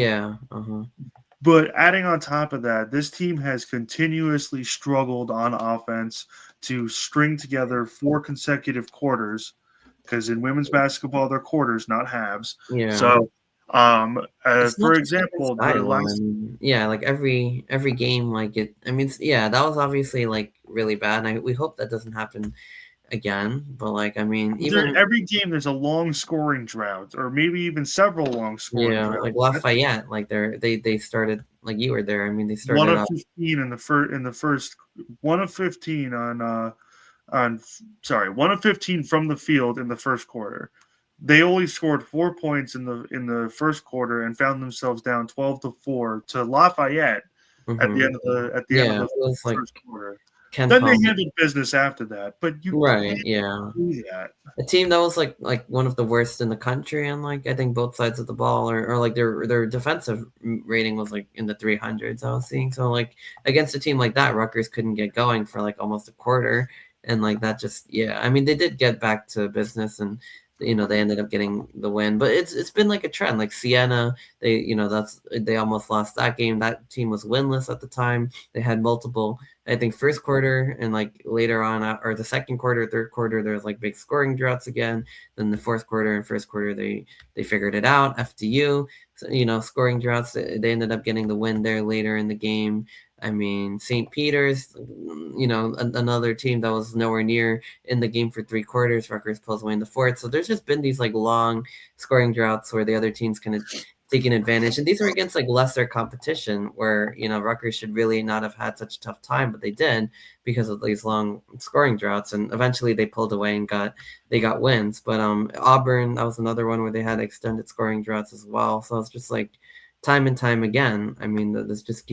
But adding on top of that, this team has continuously struggled on offense to string together 4 consecutive quarters, because in women's basketball they're quarters, not halves. Yeah. So for example, like every game, like it. I mean, that was obviously like really bad, and we hope that doesn't happen again. But like, I mean, even every game there's a long scoring drought, or maybe even several long scoring droughts. Like Lafayette, like they started, like you were there. I mean, they started 1 of 15 in the first 1 of 15 1 of 15 from the field in the first quarter. They only scored 4 points in the first quarter and found themselves down 12-4 to Lafayette at the end of the first quarter. Then they handled business after that, but you can't do that. A team that was like one of the worst in the country, and like I think both sides of the ball, or like their defensive rating was like in the 300s. I was seeing, so like against a team like that, Rutgers couldn't get going for like almost a quarter, and like that just I mean, they did get back to business, and they ended up getting the win. But it's been like a trend. Like Siena, they almost lost that game. That team was winless at the time. They had multiple, I think, first quarter and like later on, or the second quarter, third quarter, there was like big scoring droughts again. Then the fourth quarter and first quarter, they figured it out. FDU, scoring droughts. They ended up getting the win there later in the game. I mean, St. Peter's, another team that was nowhere near in the game for 3 quarters. Rutgers pulls away in the fourth. So there's just been these like long scoring droughts where the other teams kind of taking advantage. And these are against like lesser competition where, Rutgers should really not have had such a tough time, but they did because of these long scoring droughts. And eventually they pulled away and got wins. But Auburn, that was another one where they had extended scoring droughts as well. So it's just like time and time again. I mean, this just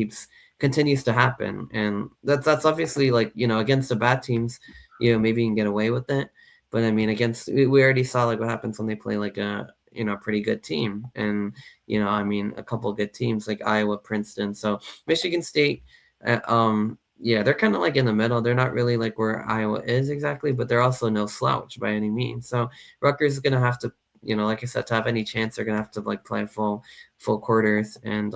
continues to happen, and that's obviously like against the bad teams, maybe you can get away with it, but I mean we already saw like what happens when they play like a pretty good team, and I mean a couple good teams like Iowa, Princeton. So Michigan State, yeah, they're kind of like in the middle. They're not really like where Iowa is exactly, but they're also no slouch by any means. So Rutgers is gonna have to, like I said, to have any chance, they're gonna have to like play full quarters and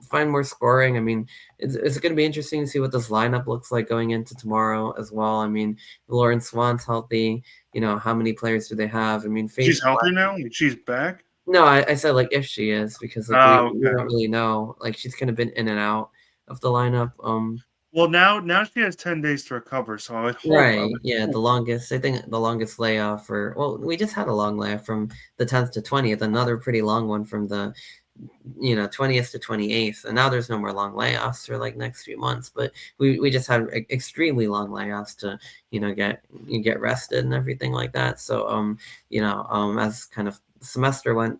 find more scoring. I mean, it's gonna be interesting to see what this lineup looks like going into tomorrow as well. I mean, Lauren Swan's healthy. How many players do they have? I mean, She's Faith. healthy now. Like, she's back. No, I said like if she is, because like we Okay. don't really know. Like she's kind of been in and out of the lineup. Well, now she has 10 days to recover, so I Right. would Yeah, hope. I think the longest layoff we just had a long layoff from the 10th to 20th, another pretty long one from the 20th to 28th, and now there's no more long layoffs for like next few months, but we just had extremely long layoffs to get rested and everything like that. So as kind of semester went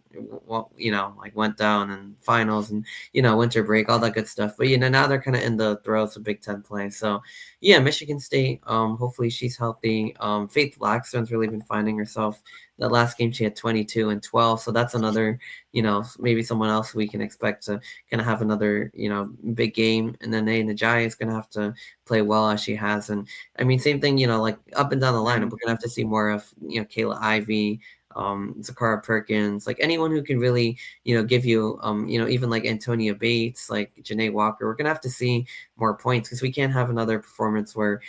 down and finals and winter break, all that good stuff, but now they're kind of in the throes of Big Ten play. So yeah, Michigan State, hopefully she's healthy. Faith Blackstone's really been finding herself. That last game she had 22 and 12, so that's another maybe someone else we can expect to kind of have another, big game. And then Najai is going to have to play well as she has. And I mean, same thing, like up and down the lineup, we're going to have to see more of, Kayla Ivey, Zakara Perkins, like anyone who can really, give you, even like Antonia Bates, like Janae Walker. We're going to have to see more points because we can't have another performance where,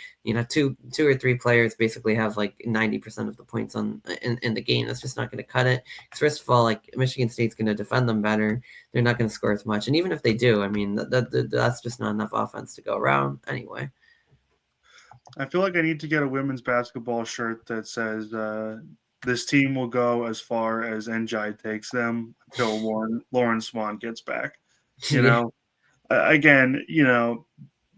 two or three players basically have like 90% of the points in the game. That's just not going to cut it. Because first of all, like Michigan State's going to defend them better. They're not going to score as much. And even if they do, I mean, that's just not enough offense to go around anyway. I feel like I need to get a women's basketball shirt that says this team will go as far as NJ takes them until Lauren Swan gets back. Yeah. Again,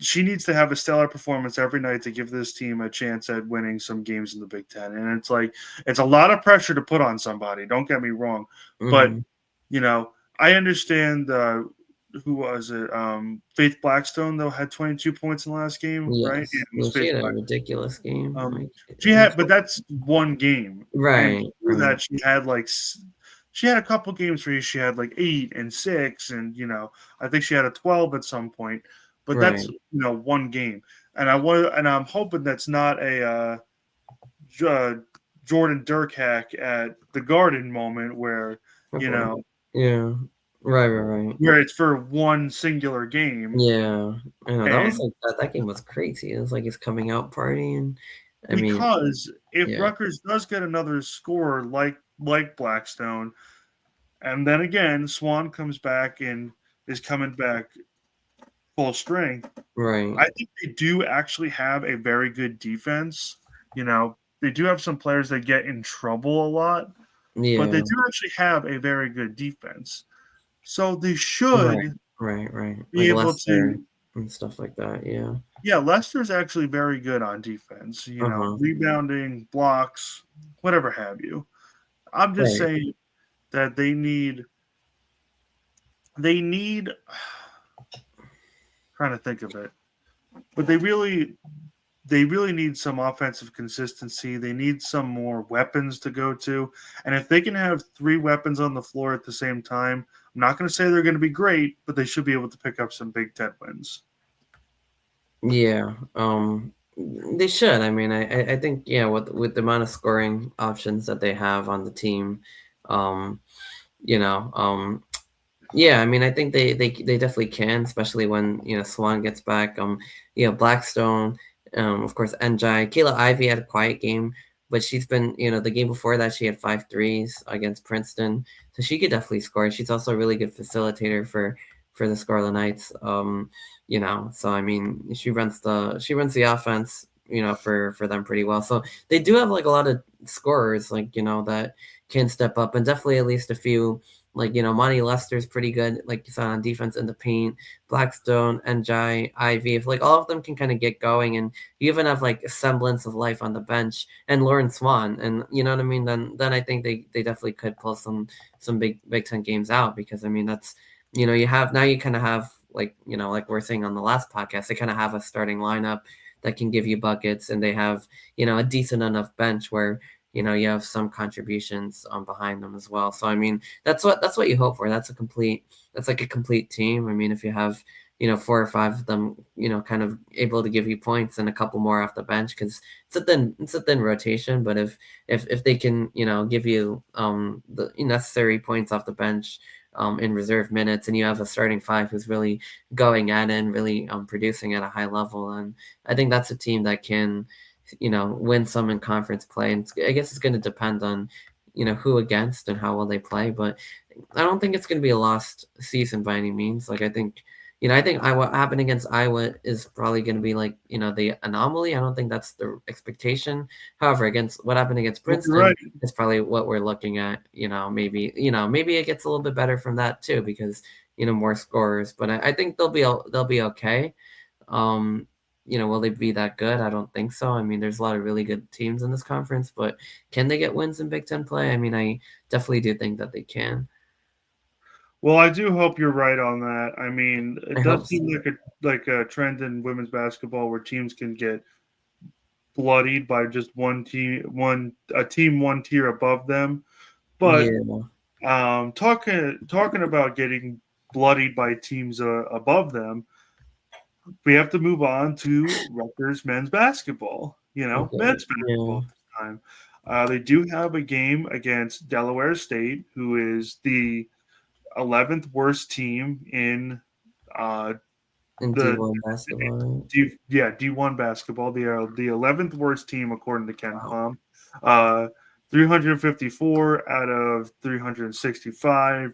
she needs to have a stellar performance every night to give this team a chance at winning some games in the Big Ten. And it's like, it's a lot of pressure to put on somebody. Don't get me wrong. But, I understand who was it? Faith Blackstone, though, had 22 points in the last game, right? Yes. Yeah, it was Yeah, she Faith had a Blackstone. ridiculous game. She had, but that's one game. And Right. through that, she had a couple games where she had like 8 and 6, and I think she had a 12 at some point. But that's Right. one game, and I'm hoping that's not a Jordan Dirkhack at the Garden moment where Yeah. Right. where it's for one singular game. Yeah. I know that was And like that game was crazy. It was like his coming out party, and I mean, because if yeah. Rutgers does get another scorer like Blackstone, and then again Swan comes back and is coming back full strength, Right. I think they do actually have a very good defense. They do have some players that get in trouble a lot, but they Yeah. do actually have a very good defense. So they should Right. be Like able Lester to. and stuff like that. Yeah. Yeah, Lester's actually very good on defense, Uh-huh. rebounding, blocks, whatever have you. I'm just Right. saying that they need trying to think of it. But they really need some offensive consistency. They need some more weapons to go to. And if they can have 3 weapons on the floor at the same time, I'm not going to say they're going to be great, but they should be able to pick up some Big Ten wins. Yeah. They should. I mean, I think with the amount of scoring options that they have on the team, um, you know, yeah, I mean, I think they definitely can, especially when Swan gets back. Blackstone, of course, Njai, Kayla Ivey had a quiet game, but she's been the game before that she had 5 threes against Princeton, so she could definitely score. She's also a really good facilitator for the Scarlet Knights. So I mean, she runs the offense, for them pretty well. So they do have like a lot of scorers, like that can step up, and definitely at least a few. Like, Monty Lester's pretty good, like you saw on defense in the paint. Blackstone, Njai, Ivy, if like all of them can kind of get going, and you even have like a semblance of life on the bench, and Lauren Swan, and you know what I mean, then I think they definitely could pull some Big Ten games out, because I mean that's you kind of have like we're saying on the last podcast, they kind of have a starting lineup that can give you buckets, and they have a decent enough bench where you have some contributions behind them as well. So I mean, that's what you hope for. That's like a complete team. I mean, if you have 4 or 5 of them, kind of able to give you points and a couple more off the bench because it's a thin rotation. But if they can, give you the necessary points off the bench in reserve minutes, and you have a starting 5 who's really going at it and really producing at a high level, and I think that's a team that can, win some in conference play. And I guess it's going to depend on, who against and how well they play. But I don't think it's going to be a lost season by any means. Like, I think what happened against Iowa is probably going to be like, the anomaly. I don't think that's the expectation. However, against what happened against Princeton Right. is probably what we're looking at. Maybe it gets a little bit better from that too because more scorers. But I think they'll be okay. Will they be that good? I don't think so. I mean, there's a lot of really good teams in this conference, but can they get wins in Big Ten play? I mean, I definitely do think that they can. Well, I do hope you're right on that. I mean, I it hope does so. seem like a trend in women's basketball where teams can get bloodied by just one team, a team one tier above them. But Yeah. talking about getting bloodied by teams above them, we have to move on to Rutgers men's basketball. Okay. Men's Yeah. basketball this time. They do have a game against Delaware State, who is the 11th worst team in In the D1 basketball, right? D1 basketball. They are the 11th worst team according to Ken Wow. Palm. Uh, 354 out of 365.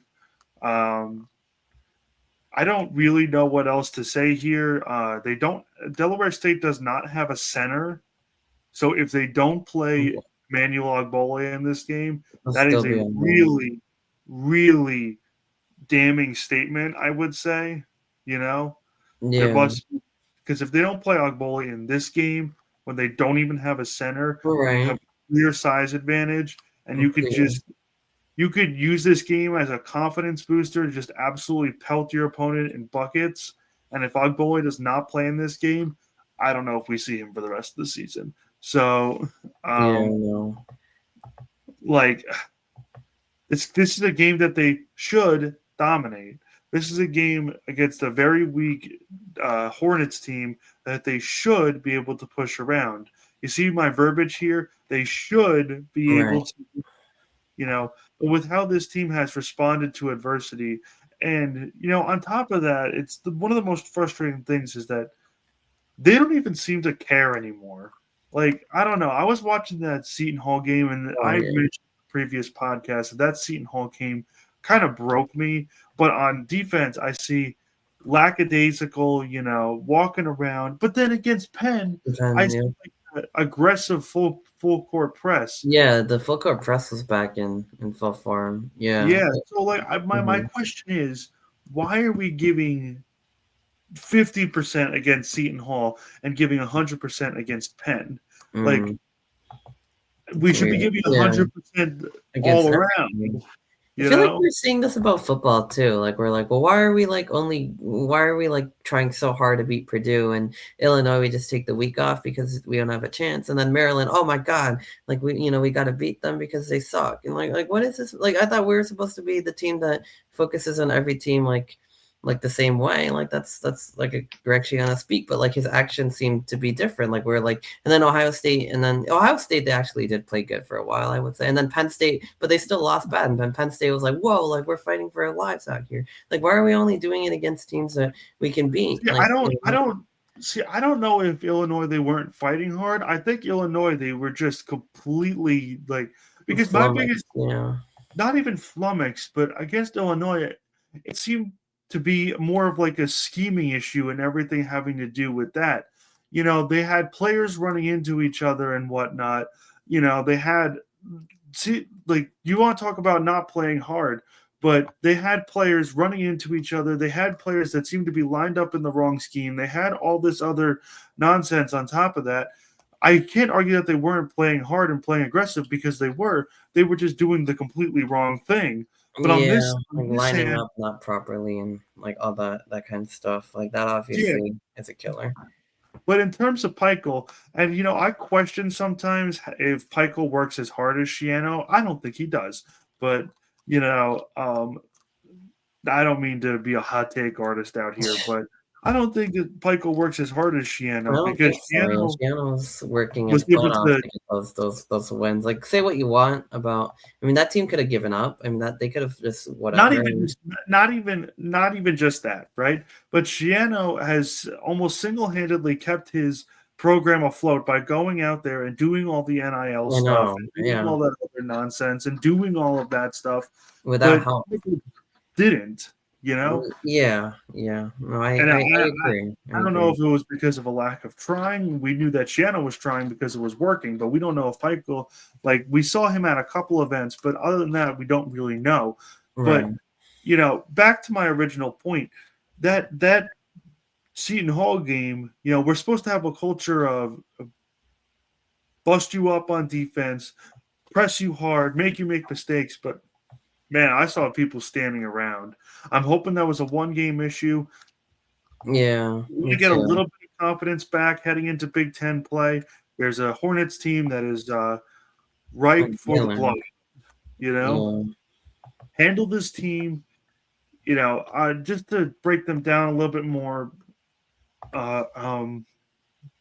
I don't really know what else to say here. They don't. Delaware State does not have a center, so if they don't play Okay. Manuel Ogbole in this game, I'll that still is be a on there. really, really damning statement. I would say, there Yeah. must, because if they don't play Ogbole in this game, when they don't even have a center, All when you have right. a clear size advantage, and Okay. you could use this game as a confidence booster to just absolutely pelt your opponent in buckets. And if Ogbole does not play in this game, I don't know if we see him for the rest of the season. So, Yeah. um, No. like, this is a game that they should dominate. This is a game against a very weak Hornets team that they should be able to push around. You see my verbiage here? They should be able Right. to, but with how this team has responded to adversity. And, on top of that, one of the most frustrating things is that they don't even seem to care anymore. Like, I don't know. I was watching that Seton Hall game, and Oh I mentioned yeah. in the previous podcast that Seton Hall game kind of broke me. But on defense, I see lackadaisical, walking around. But then against Penn, I Depends. see Yeah. like aggressive full court press. Yeah. The full court press was back in full form. Yeah. Yeah. So like, my Mm-hmm. question is, why are we giving 50% against Seton Hall and giving 100% against Penn? Like, Mm. we It's should be weird. giving Yeah. 100% all Against around, everything. I you feel like know? we're seeing this about football too. Like we're like, well, why are we like trying so hard to beat Purdue and Illinois? We just take the week off because we don't have a chance. And then Maryland, oh my God, like we got to beat them because they suck. And like what is this? Like I thought we were supposed to be the team that focuses on every team like the same way. Like that's like a direction on to speak, but like his actions seem to be different. Like we're like, and then Ohio State they actually did play good for a while, I would say, and then Penn State, but they still lost bad. And then Penn State was like, whoa, like we're fighting for our lives out here. Like why are we only doing it against teams that we can beat? See, I don't know if Illinois they weren't fighting hard. I think Illinois they were just completely like, because my Flummoxed, biggest, yeah. not even flummox, but against Illinois, it seemed to be more of like a scheming issue and everything having to do with that. They had players running into each other and whatnot. They had, see, like, you want to talk about not playing hard, but they had players running into each other. They had players that seemed to be lined up in the wrong scheme. They had all this other nonsense on top of that. I can't argue that they weren't playing hard and playing aggressive because they were. They were just doing the completely wrong thing. But on Yeah, on like this lining hand, up not properly and like all that kind of stuff. Like that yeah. obviously is a killer. But in terms of Peichel, and I question sometimes if Peichel works as hard as Shiano. I don't think he does. But I don't mean to be a hot take artist out here, but I don't think that Pikel works as hard as I Shiano don't because think so. Yeah, Shiano's working his was able butt off to to get those wins. Like, say what you want about. I mean, that team could have given up. I mean, that they could have just not whatever. even not even just that, right? But Shiano has almost single-handedly kept his program afloat by going out there and doing all the NIL I stuff know. and doing Yeah, all that other nonsense and doing all of that stuff, without but help. Pikel didn't, you know? Yeah, yeah. No, And I agree. I I don't know agree. if it was because of a lack of trying. We knew that Shiano was trying because it was working, but we don't know if Pikel, like, we saw him at a couple events, but other than that, we don't really know. But, Right. back to my original point, that Seton Hall game, we're supposed to have a culture of bust you up on defense, press you hard, make you make mistakes, but man, I saw people standing around. I'm hoping that was a one-game issue. Yeah, We me get a too. little bit of confidence back heading into Big Ten play. There's a Hornets team that is ripe I'm for the blood. feeling. You know, Yeah. handle this team. Just to break them down a little bit more. Uh, um,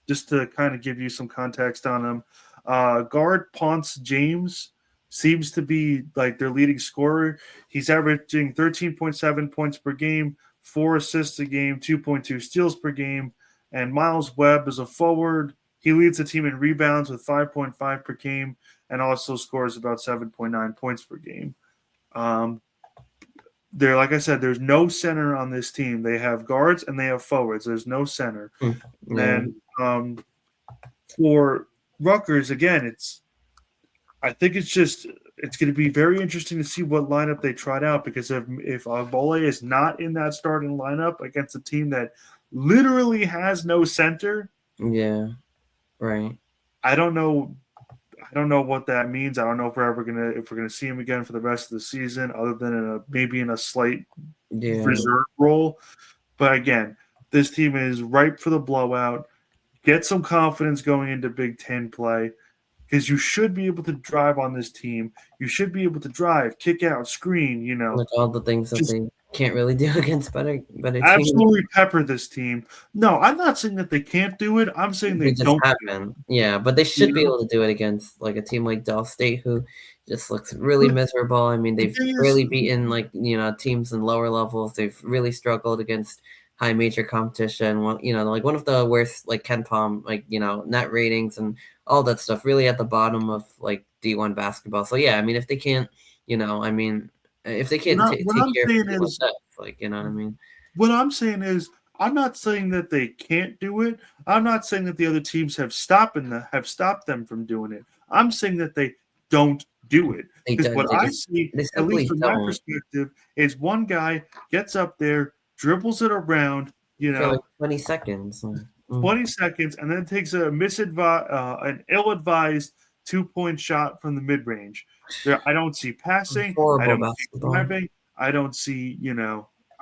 just to kind of give you some context on them. Guard Ponce James seems to be like their leading scorer. He's averaging 13.7 points per game, 4 assists a game, 2.2 steals per game. And Miles Webb is a forward. He leads the team in rebounds with 5.5 per game and also scores about 7.9 points per game. Like I said, there's no center on this team. They have guards and they have forwards. There's no center. Yeah. And for Rutgers, again, I think it's going to be very interesting to see what lineup they tried out because if Agbole is not in that starting lineup against a team that literally has no center, Yeah. Right. I don't know what that means. I don't know if we're gonna see him again for the rest of the season, other than maybe in a slight Yeah. reserve role. But again, this team is ripe for the blowout. Get some confidence going into Big Ten play because you should be able to drive on this team. You should be able to drive, kick out, screen. Like all the things that Just they can't really do against better teams. absolutely pepper this team. No, I'm not saying that they can't do it. I'm saying They they just don't. haven't. Yeah, but they should be able to do it against like a team like Del State who just looks really But miserable. I mean, the they've thing is, really beaten teams in lower levels. They've really struggled against high major competition. Like one of the worst like Ken Palm net ratings and all that stuff. Really at the bottom of like D1 basketball. So yeah, I mean, if they can't, I mean, if they can't what take I'm care of saying people like is, that, like what I mean. what I'm saying is, I'm not saying that they can't do it. I'm not saying that the other teams have stopped them from doing it. I'm saying that they don't do it They because don't. what I see, They at least simply from my don't. perspective, is one guy gets up there, dribbles it around, For like 20 seconds. 20 seconds, and then takes an ill-advised 2-point shot from the mid-range. I don't see passing. I Horrible don't see basketball. driving. I don't see,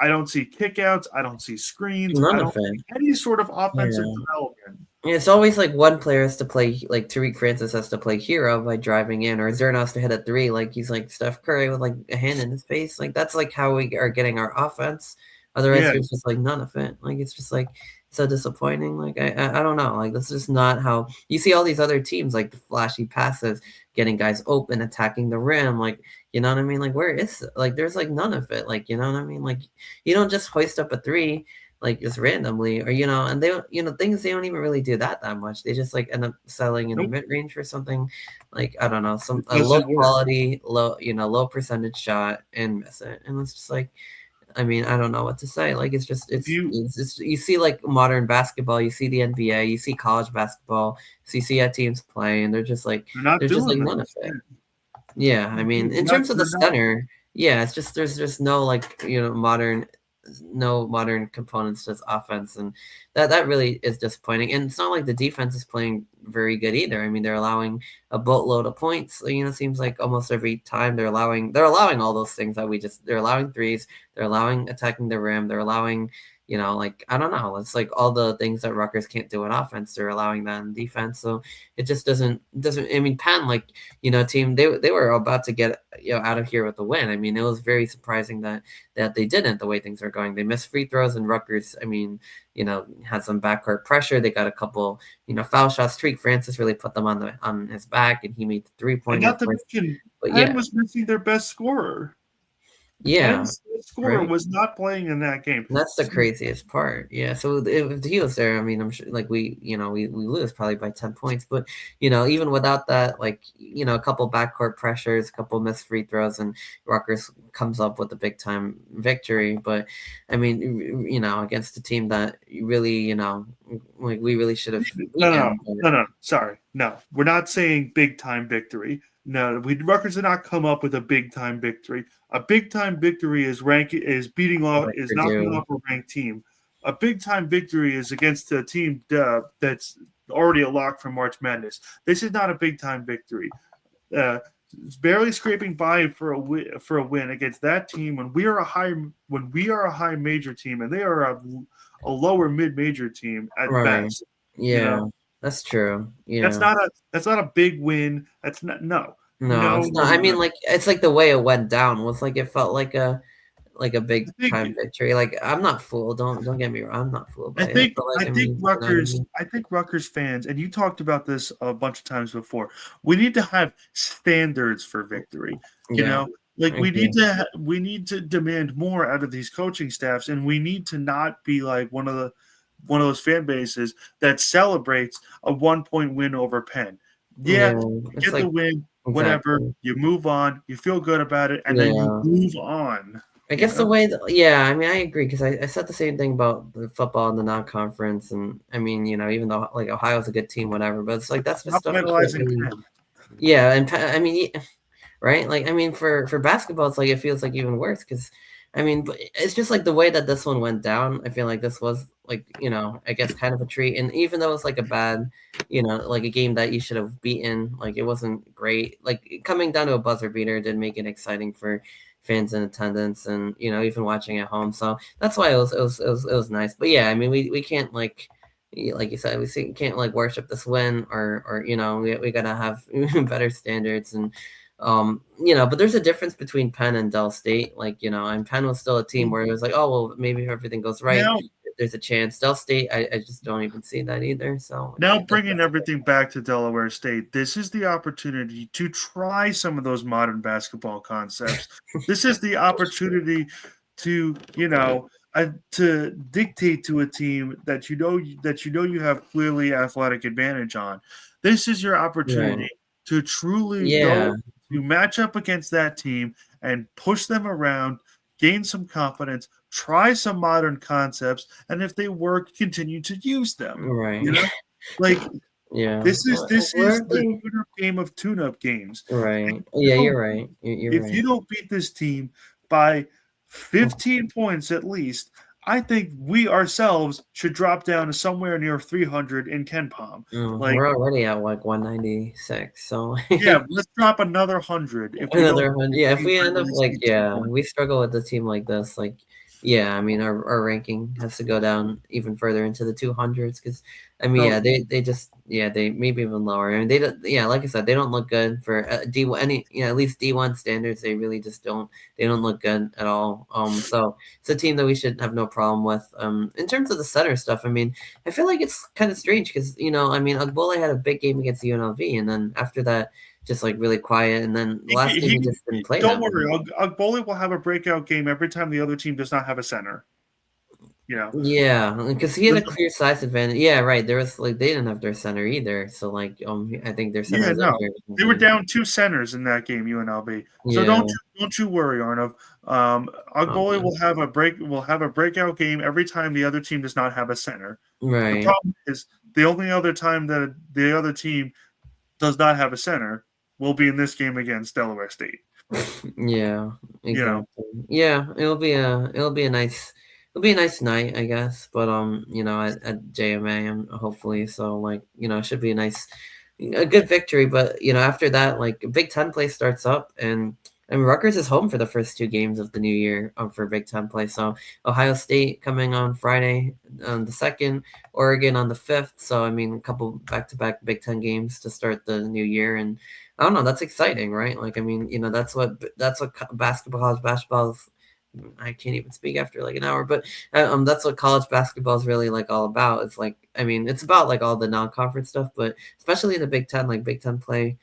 I don't see kickouts. I don't see screens. I None don't of it. see any sort of offensive Yeah. development. It's always like one player has to play, like Tariq Francis has to play hero by driving in, or Zernos to hit a three, like he's like Steph Curry with like a hand in his face. Like that's like how we are getting our offense. Otherwise, Yeah, there's just like none of it. Like it's just like so disappointing. Like I don't know. Like that's just not how you see all these other teams like the flashy passes, getting guys open, attacking the rim. Like you know what I mean? Like where is it? Like there's like none of it. Like you know what I mean? Like you don't just hoist up a three like just randomly or and they don't things they don't even really do that much. They just like end up selling in the nope, mid-range for something like I don't know, it a low doesn't work. quality low percentage shot and miss it. And it's just like I mean I don't know what to say. Like it's just If you it's you see like modern basketball, you see the NBA, you see college basketball, so you see how teams play and they're just like They're not there's just like doing none of this. it. Yeah, I mean in Not, terms of the they're not. center, yeah, it's just there's just no like no modern components to this offense, and that really is disappointing. And it's not like the defense is playing very good either. I mean, they're allowing a boatload of points. It seems like almost every time they're allowing all those things that they're allowing threes, they're allowing attacking the rim, they're allowing like, I don't know. It's like all the things that Rutgers can't do in offense, they're allowing that in defense. So it just doesn't. I mean, Penn, like, team, they were about to get out of here with a win. I mean, it was very surprising that they didn't, the way things are going. They missed free throws, and Rutgers, I mean, had some backcourt pressure. They got a couple, foul shots. Tariq Francis really put them on his back, and he made the 3-pointer. And not to mention, but Penn was missing their best scorer. Yeah, Penn's scorer was not playing in that game. That's the craziest part. Yeah. So if he was there, I mean, I'm sure, like, we lose probably by 10 points. But even without that, like, a couple backcourt pressures, a couple missed free throws, and Rutgers comes up with a big time victory. But I mean, against a team that really, like, we really should have. No. Sorry, no. We're not saying big time victory. No, Rutgers did not come up with a big time victory. A big time victory is knocking off a ranked team. A big time victory is against a team that's already a lock for March Madness. This is not a big time victory. It's barely scraping by for a win against that team when we are a high major team and they are a lower mid major team at best. Yeah. That's true. Yeah. That's not a big win. That's not no. No, it's not. I mean, like, it's like the way it went down was like, it felt like a big time victory. Like, I'm not fooled. Don't get me wrong. I'm not fooled by it. I think Rutgers fans, and you talked about this a bunch of times before. We need to have standards for victory. You know, like, we need to demand more out of these coaching staffs, and we need to not be like one of those fan bases that celebrates a 1-point win over Penn. Yeah, get the win, whatever. You move on, you feel good about it, and then you move on. I guess the way I mean, I agree, because I said the same thing about the football and the non-conference, and I mean, even though, like, Ohio's a good team, whatever, but it's like that's just stuff. Yeah, and I mean, right? Like, I mean, for basketball, it's like it feels like even worse, because I mean, but it's just like the way that this one went down. I feel like this was like, I guess kind of a treat. And even though it's like a bad, like a game that you should have beaten, like, it wasn't great. Like, coming down to a buzzer beater did make it exciting for fans in attendance and, even watching at home. So that's why it was nice. But yeah, I mean, we can't, like you said, we can't, like, worship this win or we gotta have better standards. And but there's a difference between Penn and Del State. Like, and Penn was still a team where it was like, oh, well, maybe if everything goes right, there's a chance. Del State, I just don't even see that either. So now, bringing everything back to Delaware State, this is the opportunity to try some of those modern basketball concepts. This is the opportunity to, to dictate to a team that you have clearly athletic advantage on. This is your opportunity to truly go to match up against that team and push them around, gain some confidence, try some modern concepts, and if they work, continue to use them. Right. Like, this is the tune-up game of tune-up games. Right. Yeah, you're right. If you don't beat this team by 15 points at least, I think we ourselves should drop down to somewhere near 300 in KenPom. We're already at like 196, so yeah, let's drop another 100. If we end up like we struggle with a team like this, like I mean our ranking has to go down even further into the 200s because I mean they maybe even lower. I mean like I said, they don't look good for D1 at least D1 standards. They really just don't look good at all. So it's a team that we should have no problem with. In terms of the center stuff, I mean I feel like it's kind of strange because I mean Agbole had a big game against UNLV, and then after that just like really quiet, and then last game he just didn't play. Don't worry, Agbole will have a breakout game every time the other team does not have a center. Yeah, because he had a clear size advantage. Yeah, right. There was like they didn't have their center either, so like I think their center. They were down 2 centers in that game, UNLV. So don't you worry, Arnav. Agbole will have a breakout game every time the other team does not have a center. Right. The problem is the only other time that the other team does not have a center will be in this game against Delaware State. Yeah, exactly. Yeah, it'll be a nice night, I guess. But at JMA, hopefully, so like it should be a good victory. But after that, like Big Ten play starts up, and I mean, Rutgers is home for the first 2 games of the new year for Big Ten play. So Ohio State coming on Friday on the 2nd, Oregon on the 5th. So I mean, a couple back-to-back Big Ten games to start the new year, and I don't know, that's exciting, right? Like, I mean, that's what college basketball is. I can't even speak after like an hour, but that's what college basketball is really like all about. It's like, I mean, it's about like all the non-conference stuff, but especially in the Big Ten, like Big Ten play.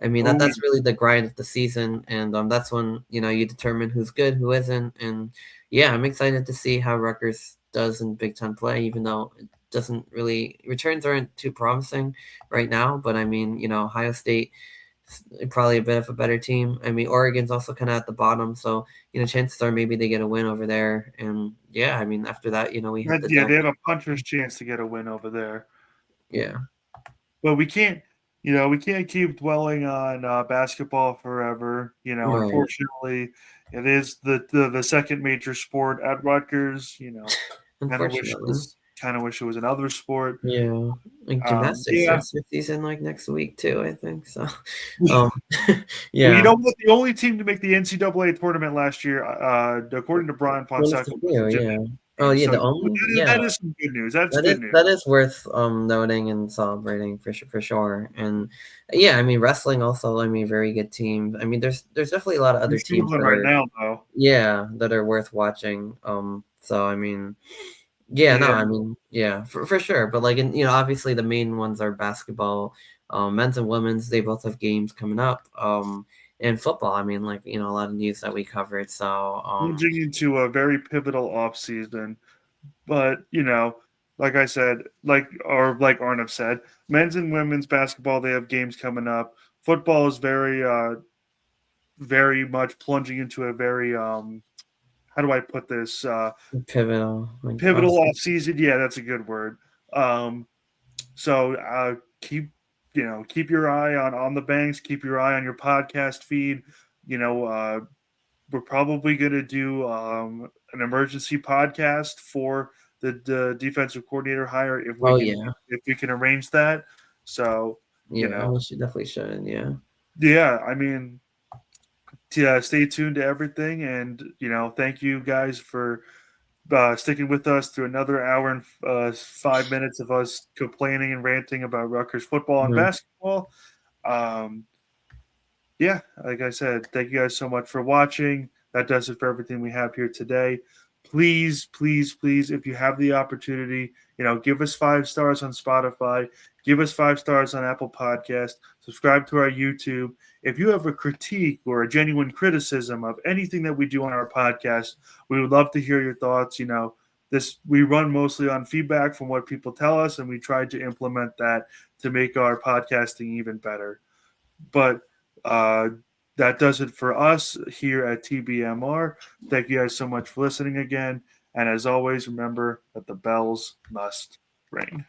I mean, Oh, that's really the grind of the season, and that's when you determine who's good, who isn't, and yeah, I'm excited to see how Rutgers does in Big Ten play, even though it doesn't really returns aren't too promising right now. But I mean, Ohio State probably a bit of a better team. I mean, Oregon's also kind of at the bottom, so chances are maybe they get a win over there. And yeah, I mean, after that, we hit the yeah, deck. they have a puncher's chance to get a win over there. Yeah, but we can't. We can't keep dwelling on basketball forever. right. Unfortunately, it is the second major sport at Rutgers. Unfortunately. Kind of wish it was another sport. Yeah, like gymnastics Yeah. starts their season like next week too, I think. So, Well, yeah. you know what? The only team to make the NCAA tournament last year, according to Brian Fonseca, Yeah. Oh yeah, the only that is some good news. That's that good is news. that is worth noting and celebrating for sure. And yeah, I mean wrestling also. I mean, very good team. I mean, there's definitely a lot of other teams that right are now though. Yeah, that are worth watching. So I mean. Yeah, no, I mean, yeah, for sure. But like, obviously the main ones are basketball, men's and women's. They both have games coming up. And football. I mean, like, a lot of news that we covered. So, Plunging into a very pivotal offseason. But, like I said, like Arnav said, men's and women's basketball, they have games coming up. Football is very much plunging into a very how do I put this? pivotal Off season. Yeah, that's a good word. So keep your eye on the banks. Keep your eye on your podcast feed. We're probably going to do an emergency podcast for the defensive coordinator hire if we can arrange that. So we definitely should. Yeah, I mean, stay tuned to everything, and thank you guys for sticking with us through another hour and 5 minutes of us complaining and ranting about Rutgers football and basketball. Yeah, like I said, thank you guys so much for watching. That does it for everything we have here today. Please, please, please, if you have the opportunity, give us 5 stars on Spotify, give us 5 stars on Apple Podcast, subscribe to our YouTube. If you have a critique or a genuine criticism of anything that we do on our podcast, we would love to hear your thoughts. We run mostly on feedback from what people tell us, and we try to implement that to make our podcasting even better. But that does it for us here at TBMR. Thank you guys so much for listening again. And as always, remember that the bells must ring.